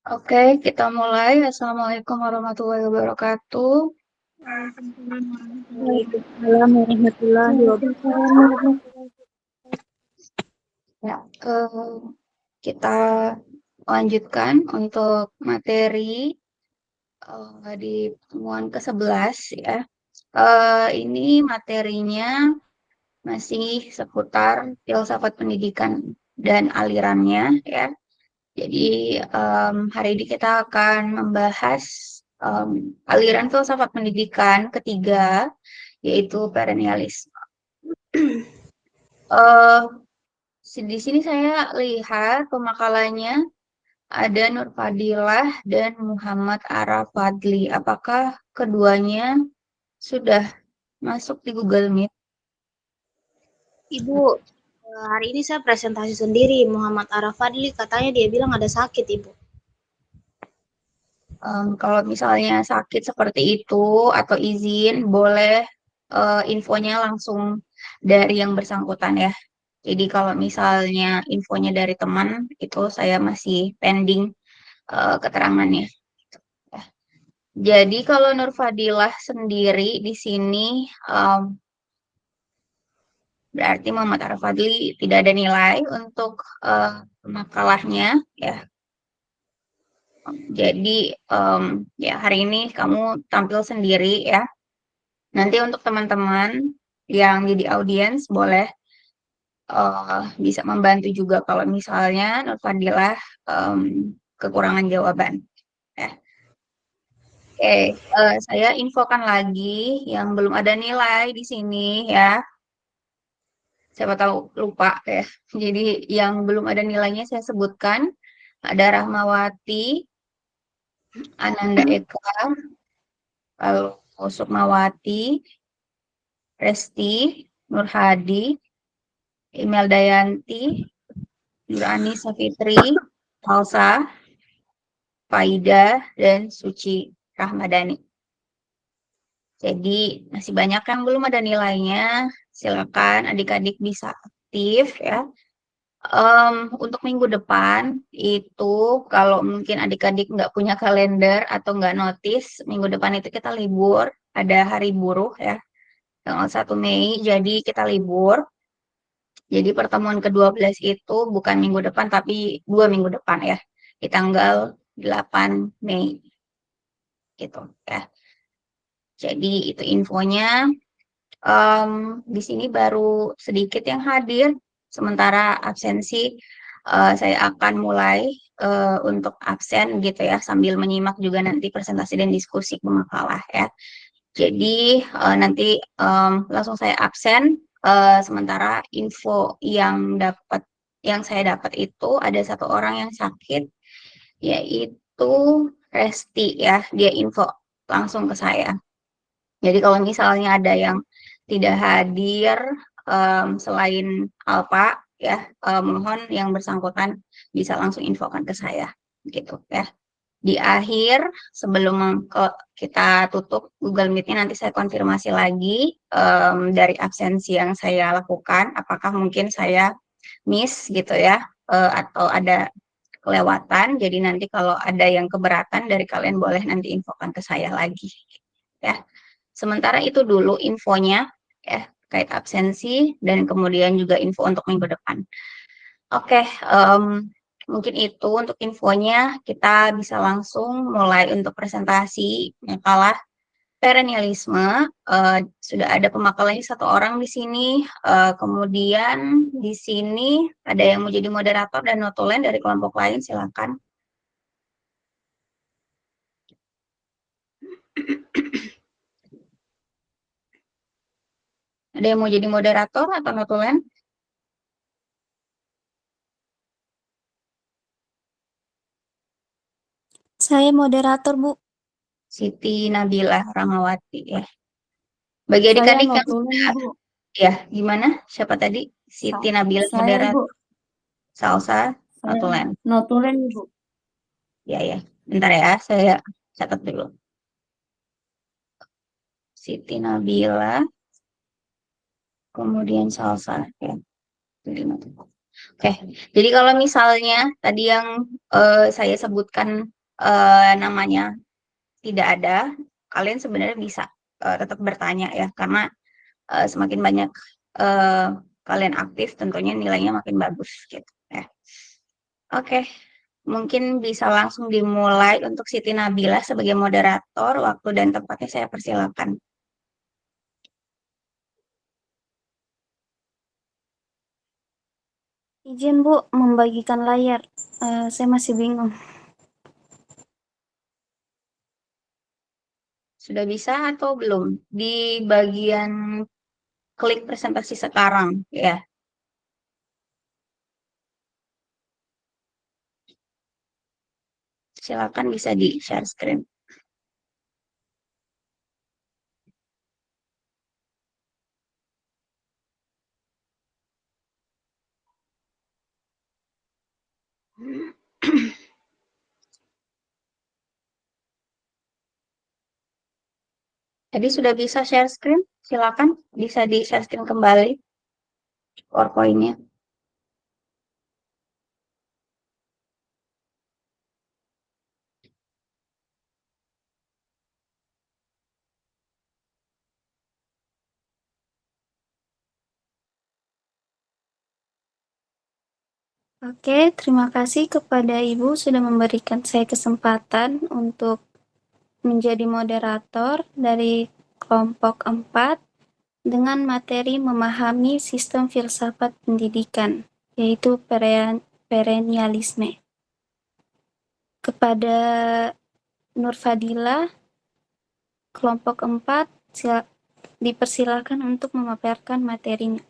Oke, kita mulai. Assalamualaikum warahmatullahi wabarakatuh. Waalaikumsalam warahmatullahi wabarakatuh. Ya, kita lanjutkan untuk materi di pertemuan ke-11 ya. Ini materinya masih seputar filsafat pendidikan dan alirannya ya. Jadi hari ini kita akan membahas em, aliran filsafat pendidikan ketiga, yaitu perennialisme. Eh, di sini saya lihat pemakalannya ada Nur Fadilah dan Muhammad Arafadli. Apakah keduanya sudah masuk di Google Meet? Ibu, hari ini saya presentasi sendiri. Muhammad Arafadli katanya dia bilang ada sakit, Ibu. Kalau misalnya sakit seperti itu atau izin, boleh infonya langsung dari yang bersangkutan ya. Jadi kalau misalnya infonya dari teman, itu saya masih pending keterangannya. Ya. Jadi kalau Nur Fadilah sendiri di sini berarti Muhammad Arafadli tidak ada nilai untuk makalahnya ya. Jadi ya hari ini kamu tampil sendiri ya. Nanti untuk teman-teman yang jadi audiens boleh bisa membantu juga kalau misalnya Nur Fadilah em, kekurangan jawaban. Ya. Oke, saya infokan lagi yang belum ada nilai di sini ya. Siapa tahu lupa ya. Jadi yang belum ada nilainya saya sebutkan ada Rahmawati, Ananda Eka, lalu Sukmawati, Resti, Nur Hadi, Imelda Yanti, Nurani Safitri, Salsa, Faida, dan Suci Rahmadani. Jadi masih banyak yang belum ada nilainya. Silakan adik-adik bisa aktif ya. Untuk minggu depan itu kalau mungkin adik-adik nggak punya kalender atau nggak notice, minggu depan itu kita libur, ada hari buruh ya, tanggal 1 Mei, jadi kita libur. Jadi pertemuan ke-12 itu bukan minggu depan, tapi 2 minggu depan ya, di tanggal 8 Mei gitu ya. Jadi itu infonya. Di sini baru sedikit yang hadir, sementara absensi saya akan mulai untuk absen gitu ya, sambil menyimak juga nanti presentasi dan diskusi pemakalah ya. Jadi nanti langsung saya absen, sementara info yang saya dapat itu ada satu orang yang sakit, yaitu Resti ya, dia info langsung ke saya. Jadi kalau misalnya ada yang tidak hadir selain Alpa ya, mohon yang bersangkutan bisa langsung infokan ke saya gitu ya. Di akhir sebelum kita tutup Google Meet-nya nanti saya konfirmasi lagi dari absensi yang saya lakukan, apakah mungkin saya miss gitu ya, atau ada kelewatan. Jadi nanti kalau ada yang keberatan dari kalian boleh nanti infokan ke saya lagi ya. Sementara itu dulu infonya ya, terkait absensi dan kemudian juga info untuk minggu depan. Oke, mungkin itu untuk infonya. Kita bisa langsung mulai untuk presentasi makalah perennialisme. Sudah ada pemakalannya satu orang di sini. Kemudian di sini ada yang mau jadi moderator dan notulen dari kelompok lain, silakan. Ada yang mau jadi moderator atau notulen? Saya moderator, Bu. Siti Nabila Rahmawati ya. Bagi Saya adik-adik yang notulen, sudah, Bu. ya gimana? Siapa tadi? Siti Nabila Saya, moderator, Ibu. Salsa, Saya notulen. notulen, Bu. Ya, ya. Bentar ya, saya catat dulu. Siti Nabila, kemudian Salsa. Ya, jadi notulen. Oke, jadi kalau misalnya tadi yang saya sebutkan namanya tidak ada, kalian sebenarnya bisa tetap bertanya ya, karena semakin banyak kalian aktif, tentunya nilainya makin bagus gitu ya. Oke, mungkin bisa langsung dimulai untuk Siti Nabila sebagai moderator. Waktu dan tempatnya saya persilakan. Izin Bu, membagikan layar. Saya masih bingung. Sudah bisa atau belum? Di bagian klik presentasi sekarang ya. Silakan bisa di share screen. Jadi sudah bisa share screen? Silakan bisa di share screen kembali PowerPoint-nya. Oke, terima kasih kepada Ibu sudah memberikan saya kesempatan untuk menjadi moderator dari kelompok 4 dengan materi memahami sistem filsafat pendidikan, yaitu perennialisme. Kepada Nur Fadila, kelompok 4, dipersilakan untuk memaparkan materinya.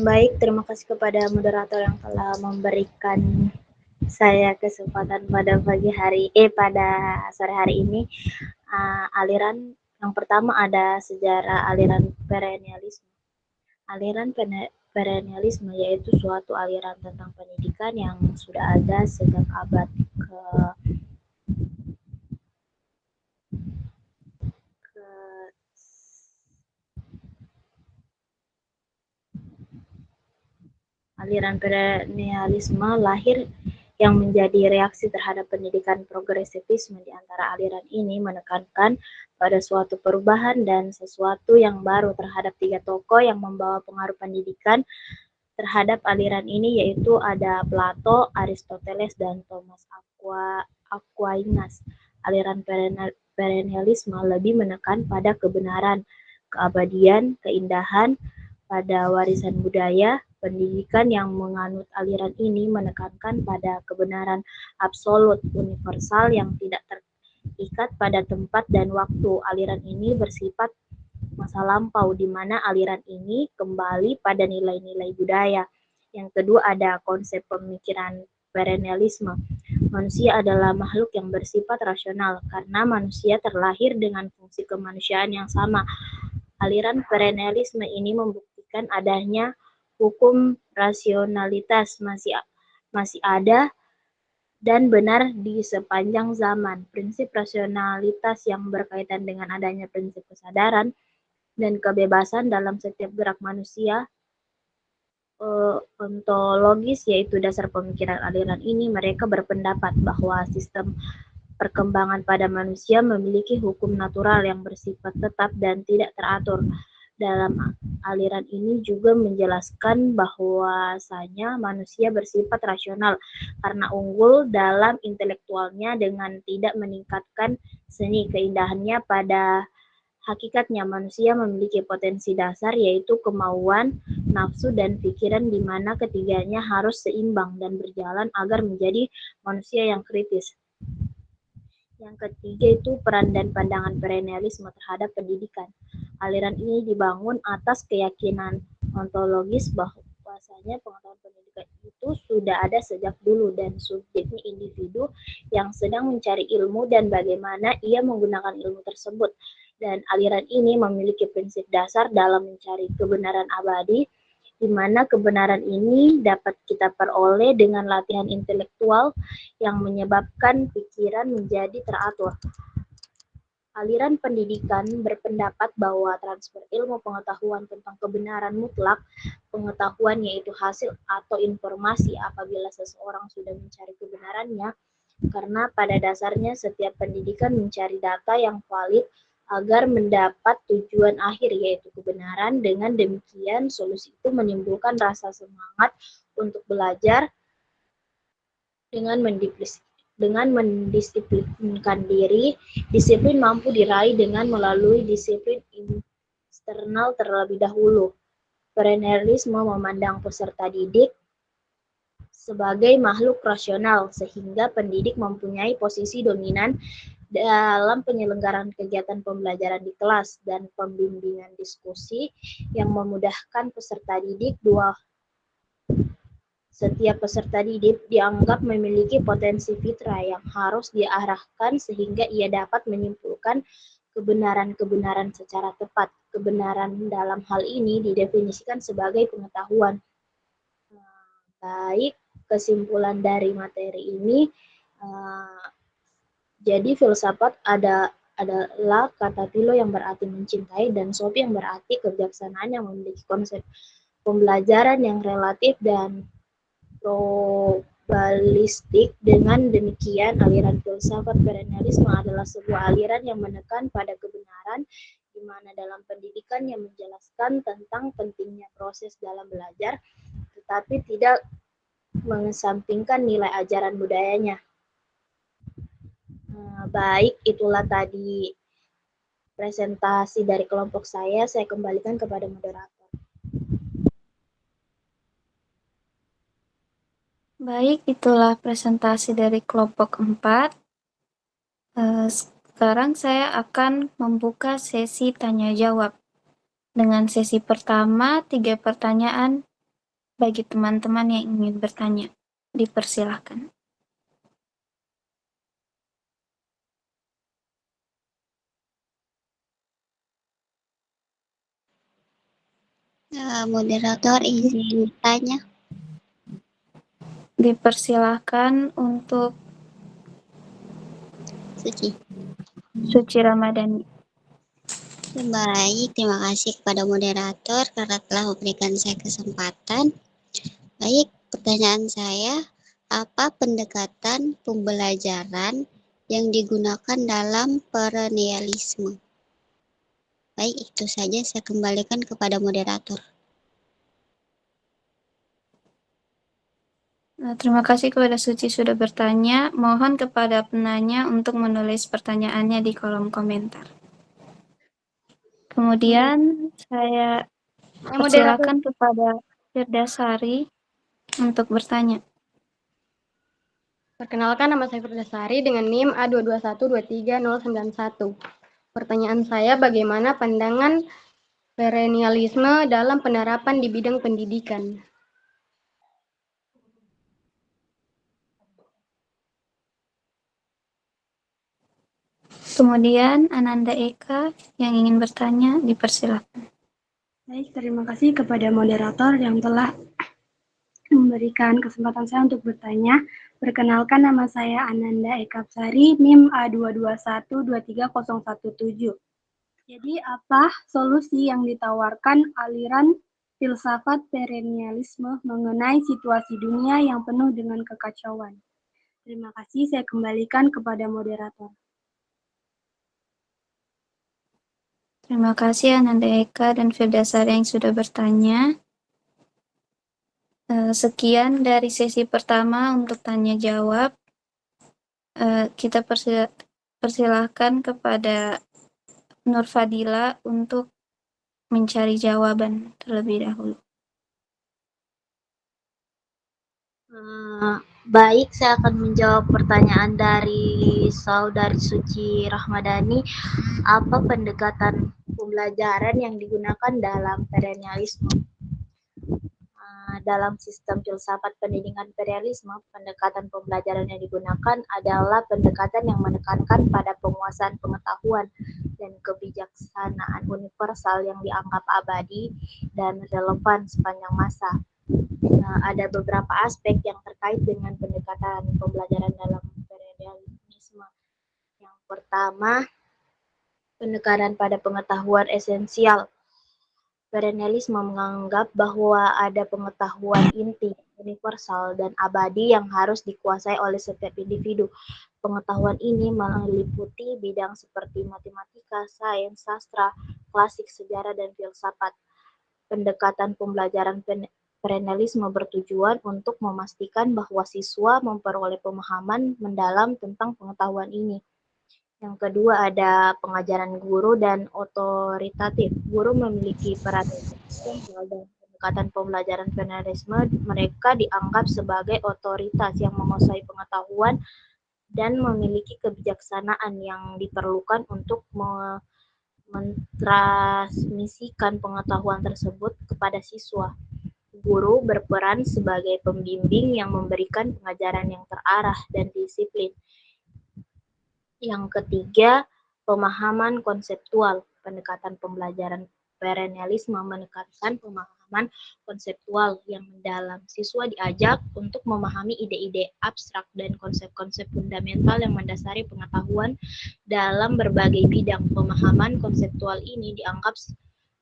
Baik, terima kasih kepada moderator yang telah memberikan saya kesempatan pada pada sore hari ini. Aliran yang pertama ada sejarah aliran perennialisme. Aliran perennialisme yaitu suatu aliran tentang pendidikan yang sudah ada sejak abad ke aliran perennialisme lahir yang menjadi reaksi terhadap pendidikan progresivisme. Di antara aliran ini menekankan pada suatu perubahan dan sesuatu yang baru terhadap 3 tokoh yang membawa pengaruh pendidikan terhadap aliran ini, yaitu ada Plato, Aristoteles, dan Thomas Aquinas. Aliran perennialisme lebih menekan pada kebenaran, keabadian, keindahan pada warisan budaya. Pendidikan yang menganut aliran ini menekankan pada kebenaran absolut, universal yang tidak terikat pada tempat dan waktu. Aliran ini bersifat masa lampau, di mana aliran ini kembali pada nilai-nilai budaya. Yang kedua ada konsep pemikiran perennialisme. Manusia adalah makhluk yang bersifat rasional karena manusia terlahir dengan fungsi kemanusiaan yang sama. Aliran perennialisme ini membuktikan adanya hukum rasionalitas masih ada dan benar di sepanjang zaman. Prinsip rasionalitas yang berkaitan dengan adanya prinsip kesadaran dan kebebasan dalam setiap gerak manusia ontologis, yaitu dasar pemikiran aliran ini. Mereka berpendapat bahwa sistem perkembangan pada manusia memiliki hukum natural yang bersifat tetap dan tidak teratur. Dalam aliran ini juga menjelaskan bahwasanya manusia bersifat rasional karena unggul dalam intelektualnya dengan tidak meningkatkan seni keindahannya. Pada hakikatnya manusia memiliki potensi dasar, yaitu kemauan, nafsu, dan pikiran, di mana ketiganya harus seimbang dan berjalan agar menjadi manusia yang kritis. Yang ketiga itu peran dan pandangan perennialisme terhadap pendidikan. Aliran ini dibangun atas keyakinan ontologis bahwasanya pengetahuan pendidikan itu sudah ada sejak dulu dan subjeknya individu yang sedang mencari ilmu dan bagaimana ia menggunakan ilmu tersebut. Dan aliran ini memiliki prinsip dasar dalam mencari kebenaran abadi, di mana kebenaran ini dapat kita peroleh dengan latihan intelektual yang menyebabkan pikiran menjadi teratur. Aliran pendidikan berpendapat bahwa transfer ilmu pengetahuan tentang kebenaran mutlak, pengetahuan yaitu hasil atau informasi apabila seseorang sudah mencari kebenarannya, karena pada dasarnya setiap pendidikan mencari data yang valid agar mendapat tujuan akhir yaitu kebenaran. Dengan demikian, solusi itu menimbulkan rasa semangat untuk belajar dengan mendisiplinkan diri. Disiplin mampu diraih dengan melalui disiplin eksternal terlebih dahulu. Perennialisme memandang peserta didik sebagai makhluk rasional, sehingga pendidik mempunyai posisi dominan dalam penyelenggaraan kegiatan pembelajaran di kelas dan pembimbingan diskusi yang memudahkan peserta didik. Setiap peserta didik dianggap memiliki potensi fitrah yang harus diarahkan sehingga ia dapat menyimpulkan kebenaran-kebenaran secara tepat. Kebenaran dalam hal ini didefinisikan sebagai pengetahuan. Baik, kesimpulan dari materi ini, jadi filsafat adalah kata philo yang berarti mencintai dan sophie yang berarti kebijaksanaan yang memiliki konsep pembelajaran yang relatif dan probabilistik. Dengan demikian, aliran filsafat perennialisme adalah sebuah aliran yang menekan pada kebenaran, di mana dalam pendidikan yang menjelaskan tentang pentingnya proses dalam belajar, tetapi tidak mengesampingkan nilai ajaran budayanya. Baik, itulah tadi presentasi dari kelompok saya. Saya kembalikan kepada moderator. Baik, itulah presentasi dari kelompok 4. Sekarang saya akan membuka sesi tanya jawab. Dengan sesi pertama, 3 pertanyaan bagi teman-teman yang ingin bertanya. Dipersilahkan. Moderator izin bertanya. Dipersilahkan untuk Suci Ramadhani. Baik, terima kasih kepada moderator karena telah memberikan saya kesempatan. Baik, pertanyaan saya, apa pendekatan pembelajaran yang digunakan dalam perennialisme? Baik, itu saja, saya kembalikan kepada moderator. Terima kasih kepada Suci sudah bertanya. Mohon kepada penanya untuk menulis pertanyaannya di kolom komentar. Kemudian saya persilakan kepada Firdasari untuk bertanya. Perkenalkan, nama saya Firdasari dengan NIM A2212391. Pertanyaan saya, bagaimana pandangan perennialisme dalam penerapan di bidang pendidikan? Kemudian Ananda Eka yang ingin bertanya, dipersilakan. Baik, terima kasih kepada moderator yang telah memberikan kesempatan saya untuk bertanya. Perkenalkan, nama saya Ananda Eka Sari, NIM A221230117. Jadi apa solusi yang ditawarkan aliran filsafat perennialisme mengenai situasi dunia yang penuh dengan kekacauan? Terima kasih, saya kembalikan kepada moderator. Terima kasih Ananda Eka dan Firdasari yang sudah bertanya. Sekian dari sesi pertama untuk tanya jawab. Kita persilahkan kepada Nur Fadila untuk mencari jawaban terlebih dahulu. Baik, saya akan menjawab pertanyaan dari Saudari Suci Rahmadani. Apa pendekatan pembelajaran yang digunakan dalam perennialisme? Dalam sistem filsafat pendidikan perennialisme, pendekatan pembelajaran yang digunakan adalah pendekatan yang menekankan pada penguasaan pengetahuan dan kebijaksanaan universal yang dianggap abadi dan relevan sepanjang masa. Ada beberapa aspek yang terkait dengan pendekatan pembelajaran dalam perennialisme. Yang pertama, Penekanan pada pengetahuan esensial. Perennialisme menganggap bahwa ada pengetahuan inti, universal, dan abadi yang harus dikuasai oleh setiap individu. Pengetahuan ini meliputi bidang seperti matematika, sains, sastra, klasik, sejarah, dan filsafat. Pendekatan pembelajaran perennialisme bertujuan untuk memastikan bahwa siswa memperoleh pemahaman mendalam tentang pengetahuan ini. Yang kedua ada pengajaran guru dan otoritatif. Guru memiliki peran sentral dalam pendekatan pembelajaran perennialisme. Mereka dianggap sebagai otoritas yang menguasai pengetahuan dan memiliki kebijaksanaan yang diperlukan untuk mentransmisikan pengetahuan tersebut kepada siswa. Guru berperan sebagai pembimbing yang memberikan pengajaran yang terarah dan disiplin. Yang ketiga, pemahaman konseptual. Pendekatan pembelajaran perennialisme menekankan pemahaman konseptual yang mendalam. Siswa diajak untuk memahami ide-ide abstrak dan konsep-konsep fundamental yang mendasari pengetahuan dalam berbagai bidang. Pemahaman konseptual ini dianggap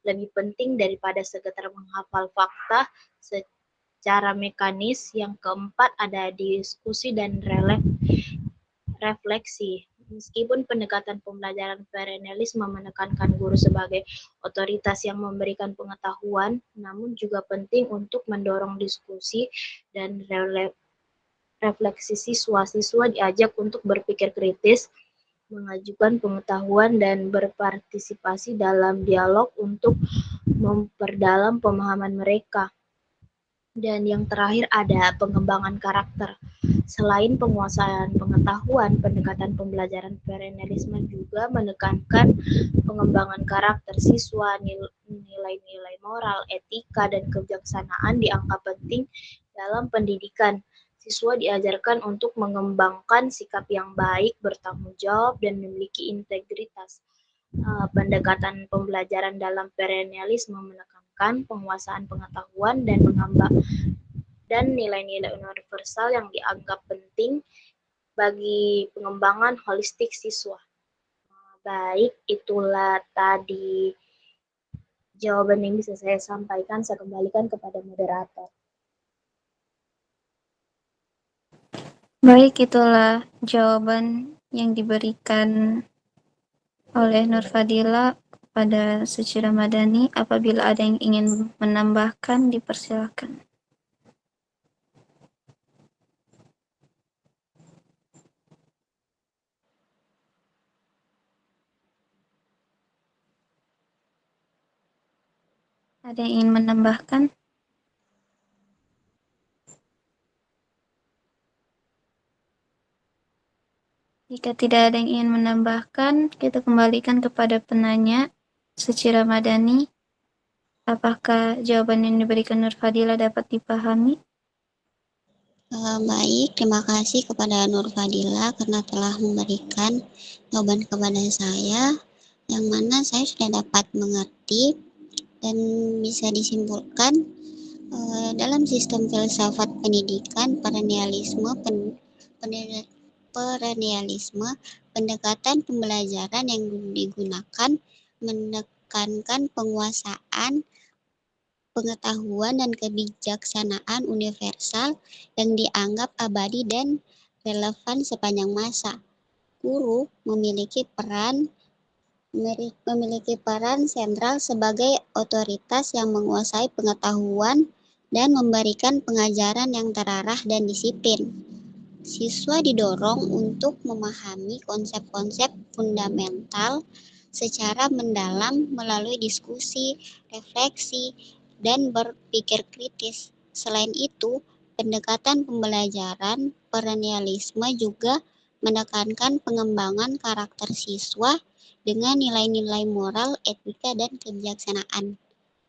lebih penting daripada sekedar menghafal fakta secara mekanis. Yang keempat ada diskusi dan refleksi. Meskipun pendekatan pembelajaran perennialisme menekankan guru sebagai otoritas yang memberikan pengetahuan, namun juga penting untuk mendorong diskusi dan refleksi siswa. Siswa diajak untuk berpikir kritis, mengajukan pengetahuan, dan berpartisipasi dalam dialog untuk memperdalam pemahaman mereka. Dan yang terakhir ada pengembangan karakter. Selain penguasaan pengetahuan, pendekatan pembelajaran perennialisme juga menekankan pengembangan karakter siswa. Nilai-nilai moral, etika, dan kebijaksanaan dianggap penting dalam pendidikan. Siswa diajarkan untuk mengembangkan sikap yang baik, bertanggung jawab, dan memiliki integritas. Pendekatan pembelajaran dalam perennialisme menekankan penguasaan pengetahuan dan nilai-nilai universal yang dianggap penting bagi pengembangan holistik siswa. Baik, itulah tadi jawaban yang bisa saya sampaikan. Saya kembalikan kepada moderator. Baik, itulah jawaban yang diberikan oleh Nur Fadila kepada Suci Ramadhani. Apabila ada yang ingin menambahkan, dipersilakan. Ada yang ingin menambahkan? Jika tidak ada yang ingin menambahkan, kita kembalikan kepada penanya, Suci Ramadhani. Apakah jawaban yang diberikan Nur Fadila dapat dipahami? Baik, terima kasih kepada Nur Fadila karena telah memberikan jawaban kepada saya, yang mana saya sudah dapat mengerti dan bisa disimpulkan dalam sistem filsafat pendidikan perennialisme, pendekatan pembelajaran yang digunakan menekankan penguasaan pengetahuan dan kebijaksanaan universal yang dianggap abadi dan relevan sepanjang masa. Guru memiliki peran sentral sebagai otoritas yang menguasai pengetahuan dan memberikan pengajaran yang terarah dan disiplin. Siswa didorong untuk memahami konsep-konsep fundamental secara mendalam melalui diskusi, refleksi, dan berpikir kritis. Selain itu, pendekatan pembelajaran perennialisme juga menekankan pengembangan karakter siswa dengan nilai-nilai moral, etika, dan kebijaksanaan.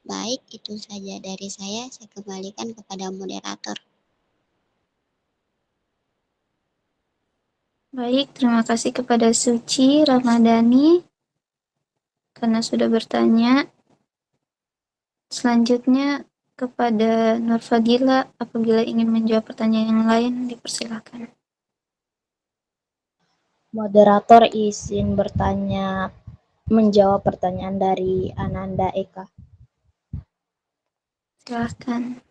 Baik, itu saja dari saya. Saya kembalikan kepada moderator. Baik, terima kasih kepada Suci Ramadhani karena sudah bertanya. Selanjutnya kepada Nur Fadila, apabila ingin menjawab pertanyaan yang lain, dipersilakan. Moderator izin bertanya menjawab pertanyaan dari Ananda Eka. Silahkan.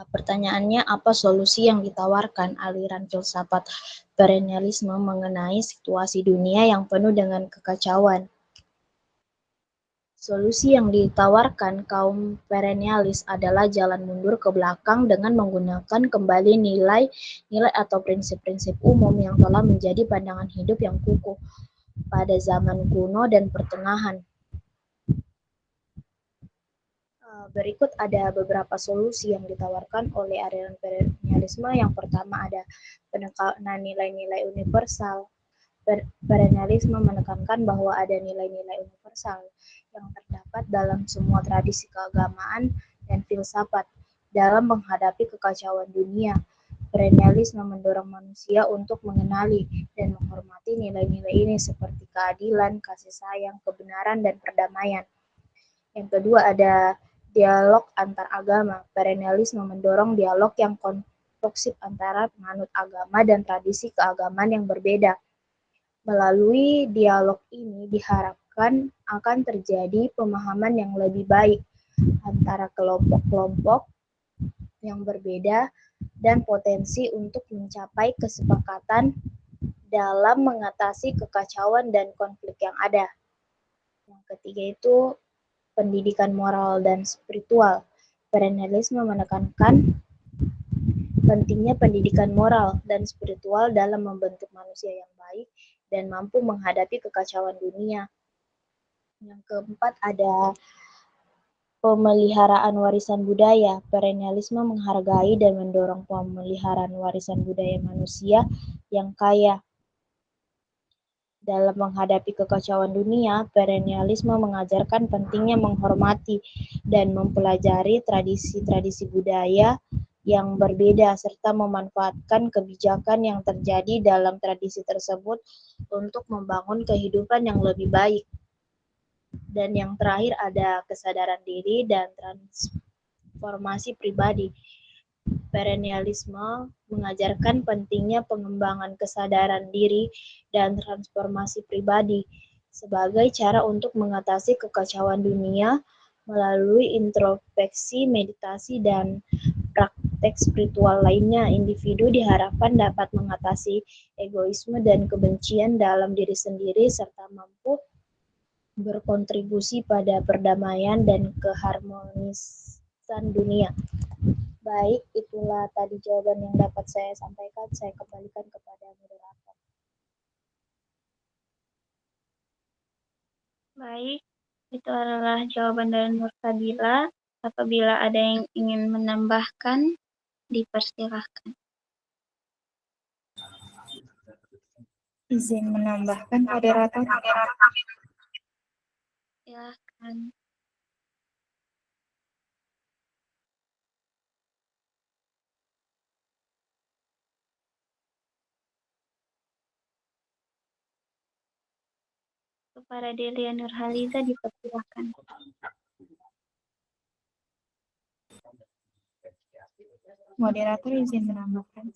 Pertanyaannya, apa solusi yang ditawarkan aliran filsafat perennialisme mengenai situasi dunia yang penuh dengan kekacauan? Solusi yang ditawarkan kaum perennialis adalah jalan mundur ke belakang dengan menggunakan kembali nilai-nilai atau prinsip-prinsip umum yang telah menjadi pandangan hidup yang kukuh pada zaman kuno dan pertengahan. Berikut ada beberapa solusi yang ditawarkan oleh aliran perennialisme. Yang pertama ada penekanan nilai-nilai universal. Perennialisme menekankan bahwa ada nilai-nilai universal yang terdapat dalam semua tradisi keagamaan dan filsafat dalam menghadapi kekacauan dunia. Perennialisme mendorong manusia untuk mengenali dan menghormati nilai-nilai ini seperti keadilan, kasih sayang, kebenaran, dan perdamaian. Yang kedua ada dialog antar agama. Perennialisme mendorong dialog yang konstruksif antara penganut agama dan tradisi keagamaan yang berbeda. Melalui dialog ini diharapkan akan terjadi pemahaman yang lebih baik antara kelompok-kelompok yang berbeda dan potensi untuk mencapai kesepakatan dalam mengatasi kekacauan dan konflik yang ada. Yang ketiga itu pendidikan moral dan spiritual. Perennialisme menekankan pentingnya pendidikan moral dan spiritual dalam membentuk manusia yang baik dan mampu menghadapi kekacauan dunia. Yang keempat ada pemeliharaan warisan budaya. Perennialisme menghargai dan mendorong pemeliharaan warisan budaya manusia yang kaya. Dalam menghadapi kekacauan dunia, perennialisme mengajarkan pentingnya menghormati dan mempelajari tradisi-tradisi budaya yang berbeda serta memanfaatkan kebijakan yang terjadi dalam tradisi tersebut untuk membangun kehidupan yang lebih baik. Dan yang terakhir ada kesadaran diri dan transformasi pribadi. Perennialisme mengajarkan pentingnya pengembangan kesadaran diri dan transformasi pribadi sebagai cara untuk mengatasi kekacauan dunia melalui introspeksi, meditasi, dan praktek spiritual lainnya. Individu diharapkan dapat mengatasi egoisme dan kebencian dalam diri sendiri serta mampu berkontribusi pada perdamaian dan keharmonisan dunia. Baik, itulah tadi jawaban yang dapat saya sampaikan. Saya kembalikan kepada moderator. Baik, itu adalah jawaban dari Nur Fadila. Apabila ada yang ingin menambahkan, dipersilahkan. Izin menambahkan moderator. Silahkan. Kepada Delia Nurhaliza dipersilahkan. Moderator izin menambahkan.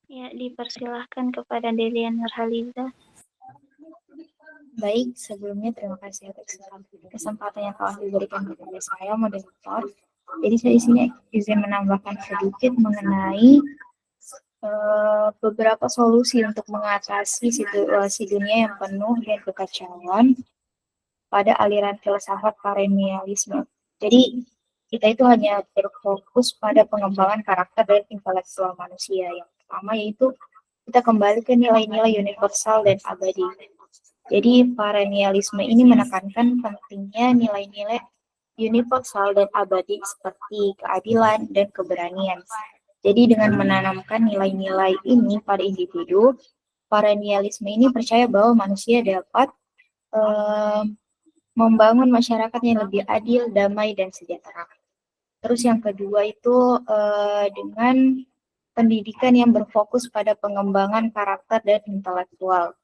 Ya, dipersilahkan kepada Delia Nurhaliza. Baik, sebelumnya terima kasih atas kesempatan yang telah diberikan kepada saya, moderator. Jadi saya di sini izin menambahkan sedikit mengenai beberapa solusi untuk mengatasi situasi dunia yang penuh dengan kekacauan pada aliran filsafat perennialisme. Jadi kita itu hanya berfokus pada pengembangan karakter dan intelektual manusia. Yang pertama yaitu kita kembali ke nilai-nilai universal dan abadi. Jadi perennialisme ini menekankan pentingnya nilai-nilai universal dan abadi seperti keadilan dan keberanian. Jadi dengan menanamkan nilai-nilai ini pada individu, perennialisme ini percaya bahwa manusia dapat membangun masyarakat yang lebih adil, damai, dan sejahtera. Terus yang kedua itu dengan pendidikan yang berfokus pada pengembangan karakter dan intelektual.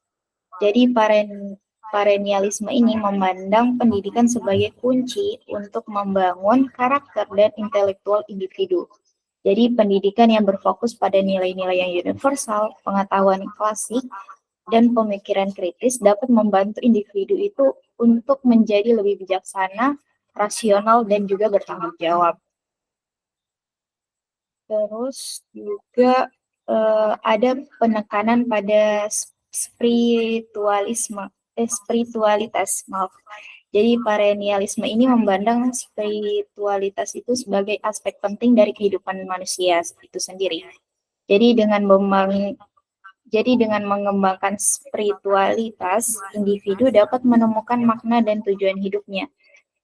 Jadi perennialisme ini memandang pendidikan sebagai kunci untuk membangun karakter dan intelektual individu. Jadi pendidikan yang berfokus pada nilai-nilai yang universal, pengetahuan klasik, dan pemikiran kritis dapat membantu individu itu untuk menjadi lebih bijaksana, rasional, dan juga bertanggung jawab. Terus juga ada penekanan pada spiritualitas, maaf. Jadi perennialisme ini memandang spiritualitas itu sebagai aspek penting dari kehidupan manusia itu sendiri. Jadi dengan mengembangkan spiritualitas, individu dapat menemukan makna dan tujuan hidupnya,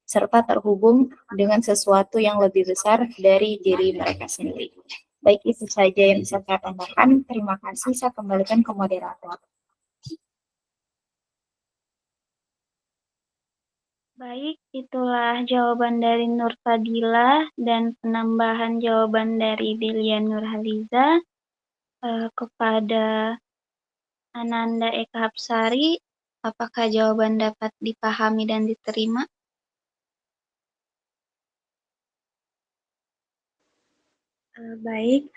serta terhubung dengan sesuatu yang lebih besar dari diri mereka sendiri. Baik, itu saja yang bisa saya tambahkan. Terima kasih, saya kembalikan ke moderator. Baik, itulah jawaban dari Nur Fadila dan penambahan jawaban dari Delia Nurhaliza. Kepada Ananda Eka Hapsari, apakah jawaban dapat dipahami dan diterima? Baik,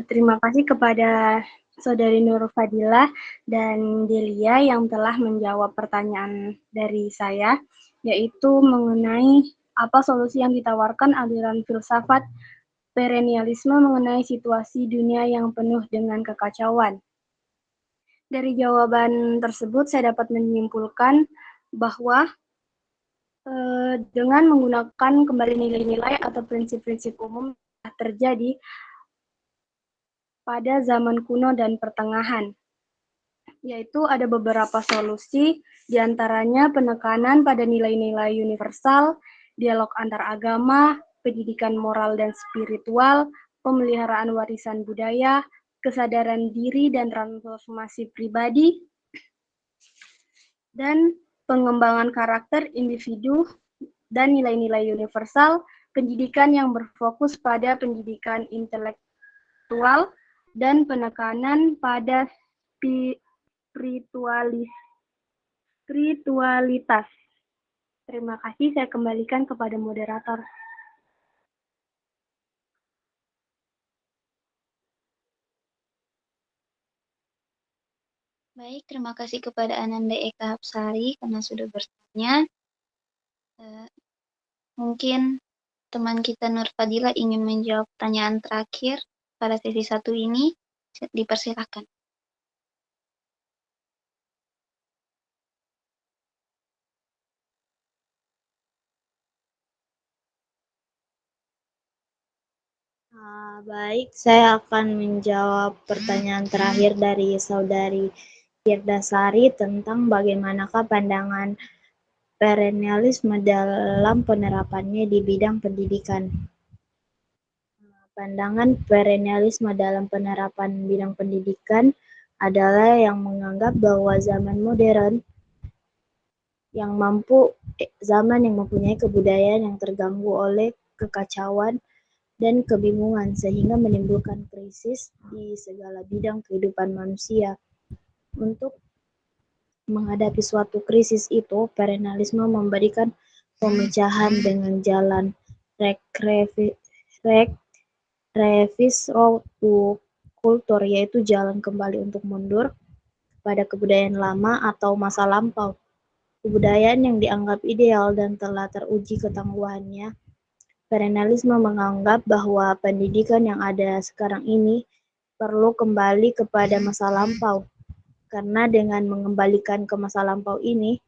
terima kasih kepada Saudari Nur Fadilah dan Delia yang telah menjawab pertanyaan dari saya, yaitu mengenai apa solusi yang ditawarkan aliran filsafat perennialisme mengenai situasi dunia yang penuh dengan kekacauan. Dari jawaban tersebut, saya dapat menyimpulkan bahwa dengan menggunakan kembali nilai-nilai atau prinsip-prinsip umum yang terjadi pada zaman kuno dan pertengahan, yaitu ada beberapa solusi, diantaranya penekanan pada nilai-nilai universal, dialog antar agama, pendidikan moral dan spiritual, pemeliharaan warisan budaya, kesadaran diri dan transformasi pribadi, dan pengembangan karakter individu dan nilai-nilai universal, pendidikan yang berfokus pada pendidikan intelektual, dan penekanan pada spiritualitas. Terima kasih, saya kembalikan kepada moderator. Baik, terima kasih kepada Ananda Eka Hapsari karena sudah bertanya. Mungkin teman kita Nur Fadila ingin menjawab pertanyaan terakhir pada sesi 1 ini. Dipersilakan. Baik, saya akan menjawab pertanyaan terakhir dari Saudari Firdasari tentang bagaimanakah pandangan perennialisme dalam penerapannya di bidang pendidikan. Pandangan perennialisme dalam penerapan bidang pendidikan adalah yang menganggap bahwa zaman yang mempunyai kebudayaan yang terganggu oleh kekacauan dan kebingungan sehingga menimbulkan krisis di segala bidang kehidupan manusia. Untuk menghadapi suatu krisis itu, perennialisme memberikan pemecahan dengan jalan revis road to culture, yaitu jalan kembali untuk mundur pada kebudayaan lama atau masa lampau. Kebudayaan yang dianggap ideal dan telah teruji ketangguhannya. Perennialisme menganggap bahwa pendidikan yang ada sekarang ini perlu kembali kepada masa lampau, karena dengan mengembalikan ke masa lampau ini,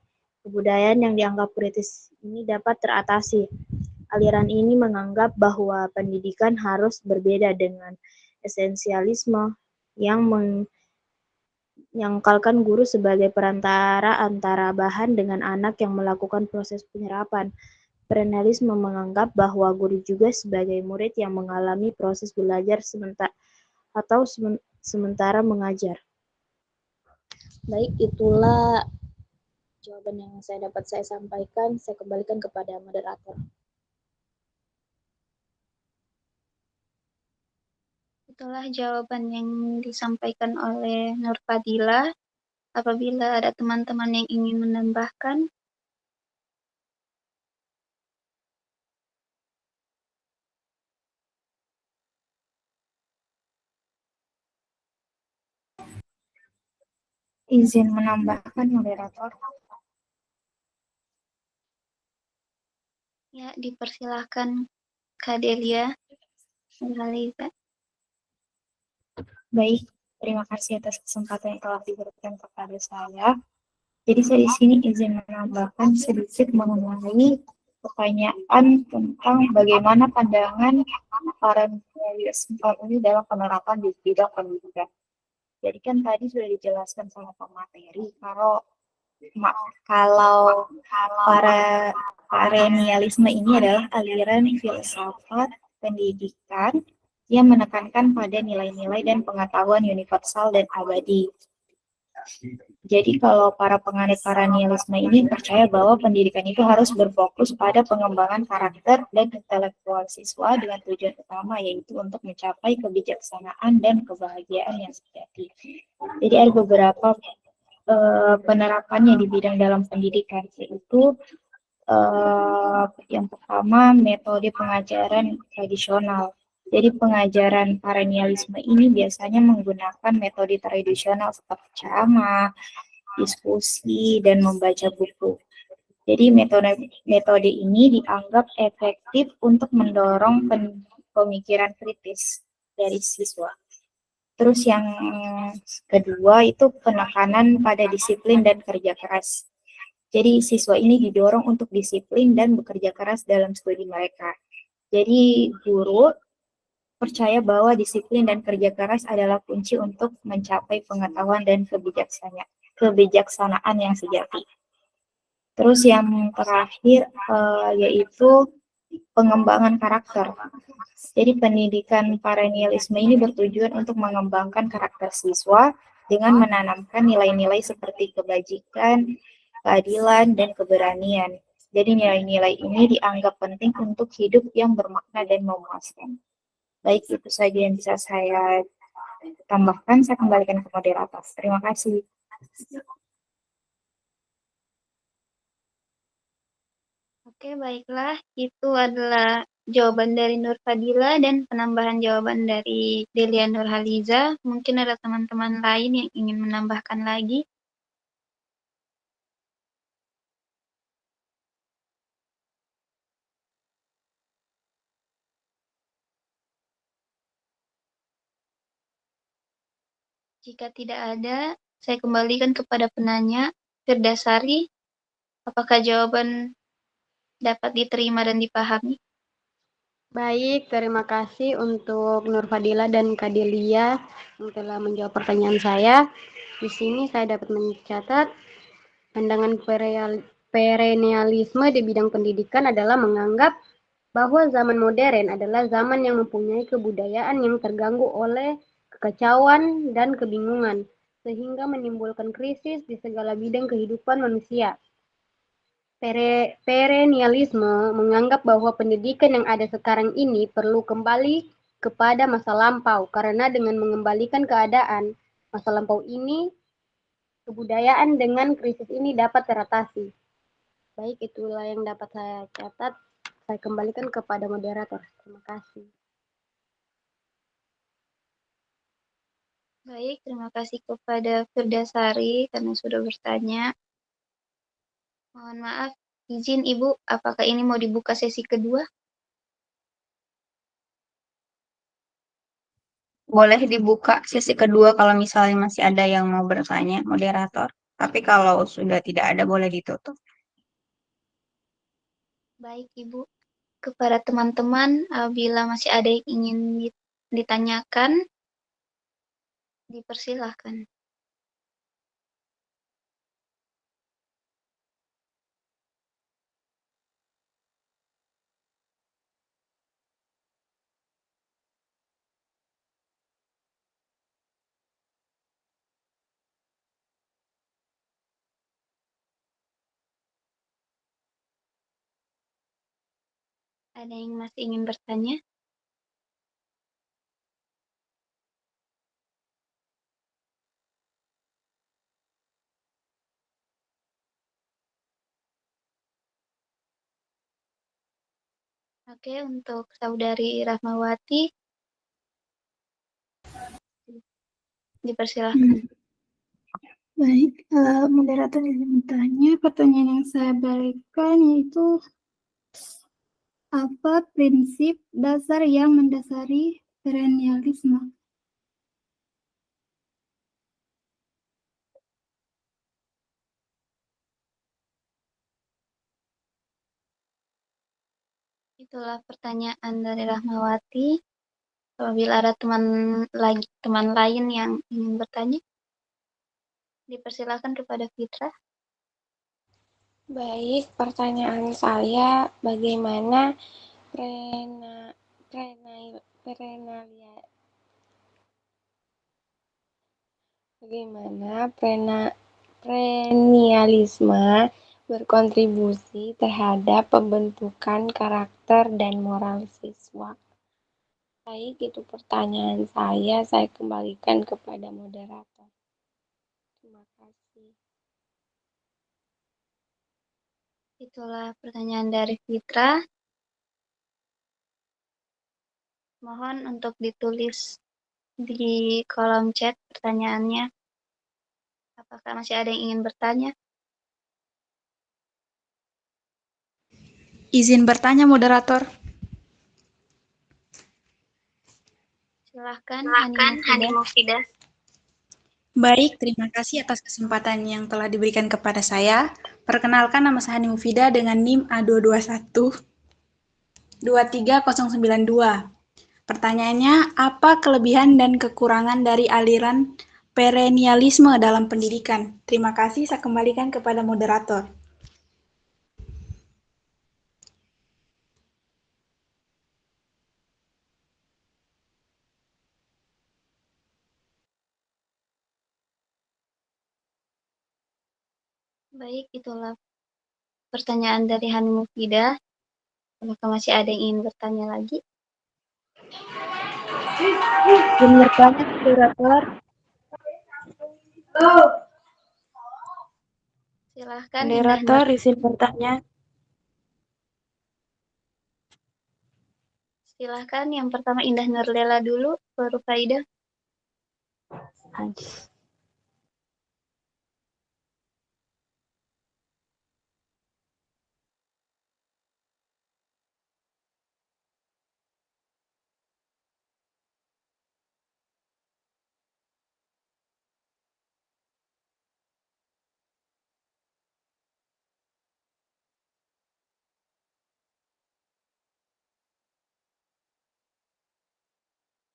kebudayaan yang dianggap kritis ini dapat teratasi. Aliran ini menganggap bahwa pendidikan harus berbeda dengan esensialisme yang menyangkalkan guru sebagai perantara antara bahan dengan anak yang melakukan proses penyerapan. Perennialisme menganggap bahwa guru juga sebagai murid yang mengalami proses belajar sementara mengajar. Baik, itulah jawaban yang dapat saya sampaikan. Saya kembalikan kepada moderator. Itulah jawaban yang disampaikan oleh Nur Fadila. Apabila ada teman-teman yang ingin menambahkan, izin menambahkan moderator. Ya, dipersilahkan Kak Delia Nurhaliza. Baik, terima kasih atas kesempatan yang telah diberikan kepada saya. Jadi saya di sini izin menambahkan sedikit mengenai pertanyaan tentang bagaimana pandangan para ini dalam penerapan di bidang pendidikan. Jadi kan tadi sudah dijelaskan sama pemateri kalau para perennialisme ini adalah aliran filsafat pendidikan yang menekankan pada nilai-nilai dan pengetahuan universal dan abadi. Jadi kalau para penganut perennialisme ini percaya bahwa pendidikan itu harus berfokus pada pengembangan karakter dan intelektual siswa dengan tujuan utama yaitu untuk mencapai kebijaksanaan dan kebahagiaan yang sejati. Jadi ada beberapa penerapannya di bidang dalam pendidikan, yaitu yang pertama metode pengajaran tradisional. Jadi pengajaran perennialisme ini biasanya menggunakan metode tradisional seperti ceramah, diskusi, dan membaca buku. Jadi metode ini dianggap efektif untuk mendorong pemikiran kritis dari siswa. Terus yang kedua itu penekanan pada disiplin dan kerja keras. Jadi siswa ini didorong untuk disiplin dan bekerja keras dalam studi mereka. Jadi guru percaya bahwa disiplin dan kerja keras adalah kunci untuk mencapai pengetahuan dan kebijaksanaan yang sejati. Terus yang terakhir yaitu pengembangan karakter. Jadi pendidikan perennialisme ini bertujuan untuk mengembangkan karakter siswa dengan menanamkan nilai-nilai seperti kebajikan, keadilan, dan keberanian. Jadi nilai-nilai ini dianggap penting untuk hidup yang bermakna dan memuaskan. Baik, itu saja yang bisa saya tambahkan. Saya kembalikan ke moderator. Terima kasih. Oke, baiklah. Itu adalah jawaban dari Nur Fadila dan penambahan jawaban dari Delia Nurhaliza. Mungkin ada teman-teman lain yang ingin menambahkan lagi. Jika tidak ada, saya kembalikan kepada penanya, Firdasari. Apakah jawaban dapat diterima dan dipahami? Baik, terima kasih untuk Nur Fadila dan Kadelia yang telah menjawab pertanyaan saya. Di sini saya dapat mencatat pandangan perennialisme di bidang pendidikan adalah menganggap bahwa zaman modern adalah zaman yang mempunyai kebudayaan yang terganggu oleh kekacauan dan kebingungan, sehingga menimbulkan krisis di segala bidang kehidupan manusia. Perennialisme menganggap bahwa pendidikan yang ada sekarang ini perlu kembali kepada masa lampau, karena dengan mengembalikan keadaan masa lampau ini, kebudayaan dengan krisis ini dapat teratasi. Baik, itulah yang dapat saya catat. Saya kembalikan kepada moderator. Terima kasih. Baik, terima kasih kepada Firdasari karena sudah bertanya. Mohon maaf, izin Ibu, apakah ini mau dibuka sesi kedua? Boleh dibuka sesi kedua kalau misalnya masih ada yang mau bertanya, moderator. Tapi kalau sudah tidak ada, boleh ditutup. Baik, Ibu. Kepada teman-teman, bila masih ada yang ingin ditanyakan, dipersilahkan. Ada yang masih ingin bertanya? Oke, untuk Saudari Rahmawati, dipersilahkan. Baik, moderator izin bertanya. Pertanyaan yang saya berikan yaitu apa prinsip dasar yang mendasari perennialisme? Itulah pertanyaan dari Rahmawati. Apabila ada teman lain yang ingin bertanya, dipersilakan kepada Fitra. Baik, pertanyaan saya, bagaimana perennialisme berkontribusi terhadap pembentukan karakter dan moral siswa? Baik, itu pertanyaan saya kembalikan kepada moderator. Terima kasih. Itulah pertanyaan dari Fitra. Mohon untuk ditulis di kolom chat pertanyaannya. Apakah masih ada yang ingin bertanya? Izin bertanya, moderator. Silahkan, Hani Mufidah. Baik, terima kasih atas kesempatan yang telah diberikan kepada saya. Perkenalkan, nama saya Hani Mufida dengan NIM A221 23092. Pertanyaannya, apa kelebihan dan kekurangan dari aliran perennialisme dalam pendidikan? Terima kasih, saya kembalikan kepada moderator. Baik, itulah pertanyaan dari Hani Mufidah. Apakah masih ada yang ingin bertanya lagi? Izin bertanya, moderator. Silahkan, Moderator, izin bertanya. Silahkan, yang pertama Indah Nurlela dulu, baru Faidah.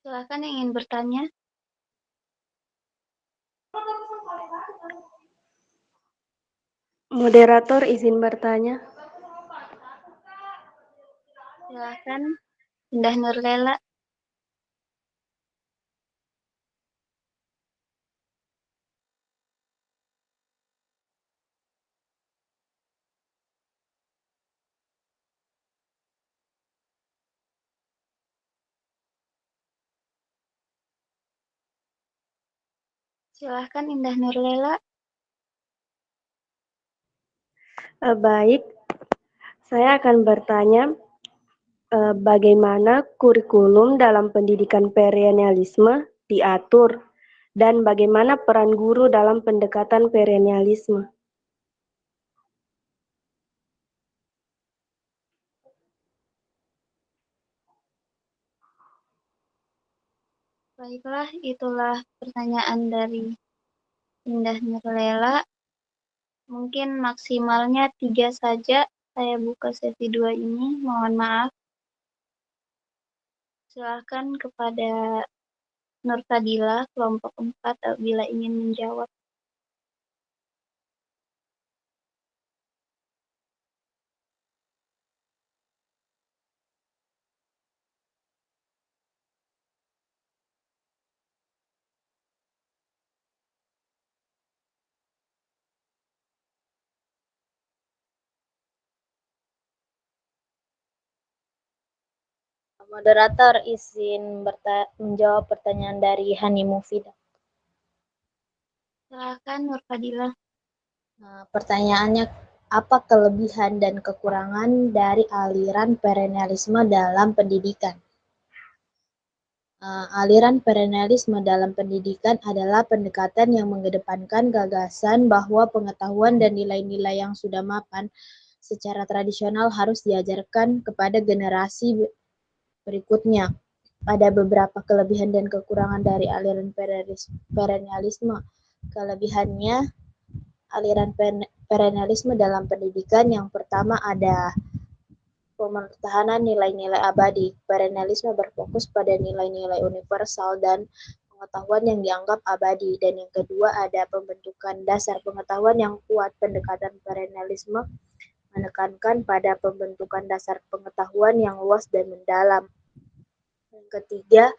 Silahkan yang ingin bertanya. Moderator, izin bertanya. Silahkan, Indah Nurlela. Silahkan, Indah Nurlela. Baik, saya akan bertanya bagaimana kurikulum dalam pendidikan perennialisme diatur dan bagaimana peran guru dalam pendekatan perennialisme. Baiklah, itulah pertanyaan dari Indah Nurlela. Mungkin maksimalnya 3 saja. Saya buka sesi 2 ini, mohon maaf. Silahkan kepada Nur Fadila, kelompok 4, bila ingin menjawab. Moderator, izin menjawab pertanyaan dari Hani Mufidah. Silahkan Nur Fadila. Pertanyaannya, apa kelebihan dan kekurangan dari aliran perennialisme dalam pendidikan? Aliran perennialisme dalam pendidikan adalah pendekatan yang mengedepankan gagasan bahwa pengetahuan dan nilai-nilai yang sudah mapan secara tradisional harus diajarkan kepada generasi berikutnya. Ada beberapa kelebihan dan kekurangan dari aliran perennialisme. Kelebihannya, aliran perennialisme dalam pendidikan yang pertama ada pertahanan nilai-nilai abadi. Perennialisme berfokus pada nilai-nilai universal dan pengetahuan yang dianggap abadi. Dan yang kedua ada pembentukan dasar pengetahuan yang kuat. Pendekatan perennialisme menekankan pada pembentukan dasar pengetahuan yang luas dan mendalam. Yang ketiga,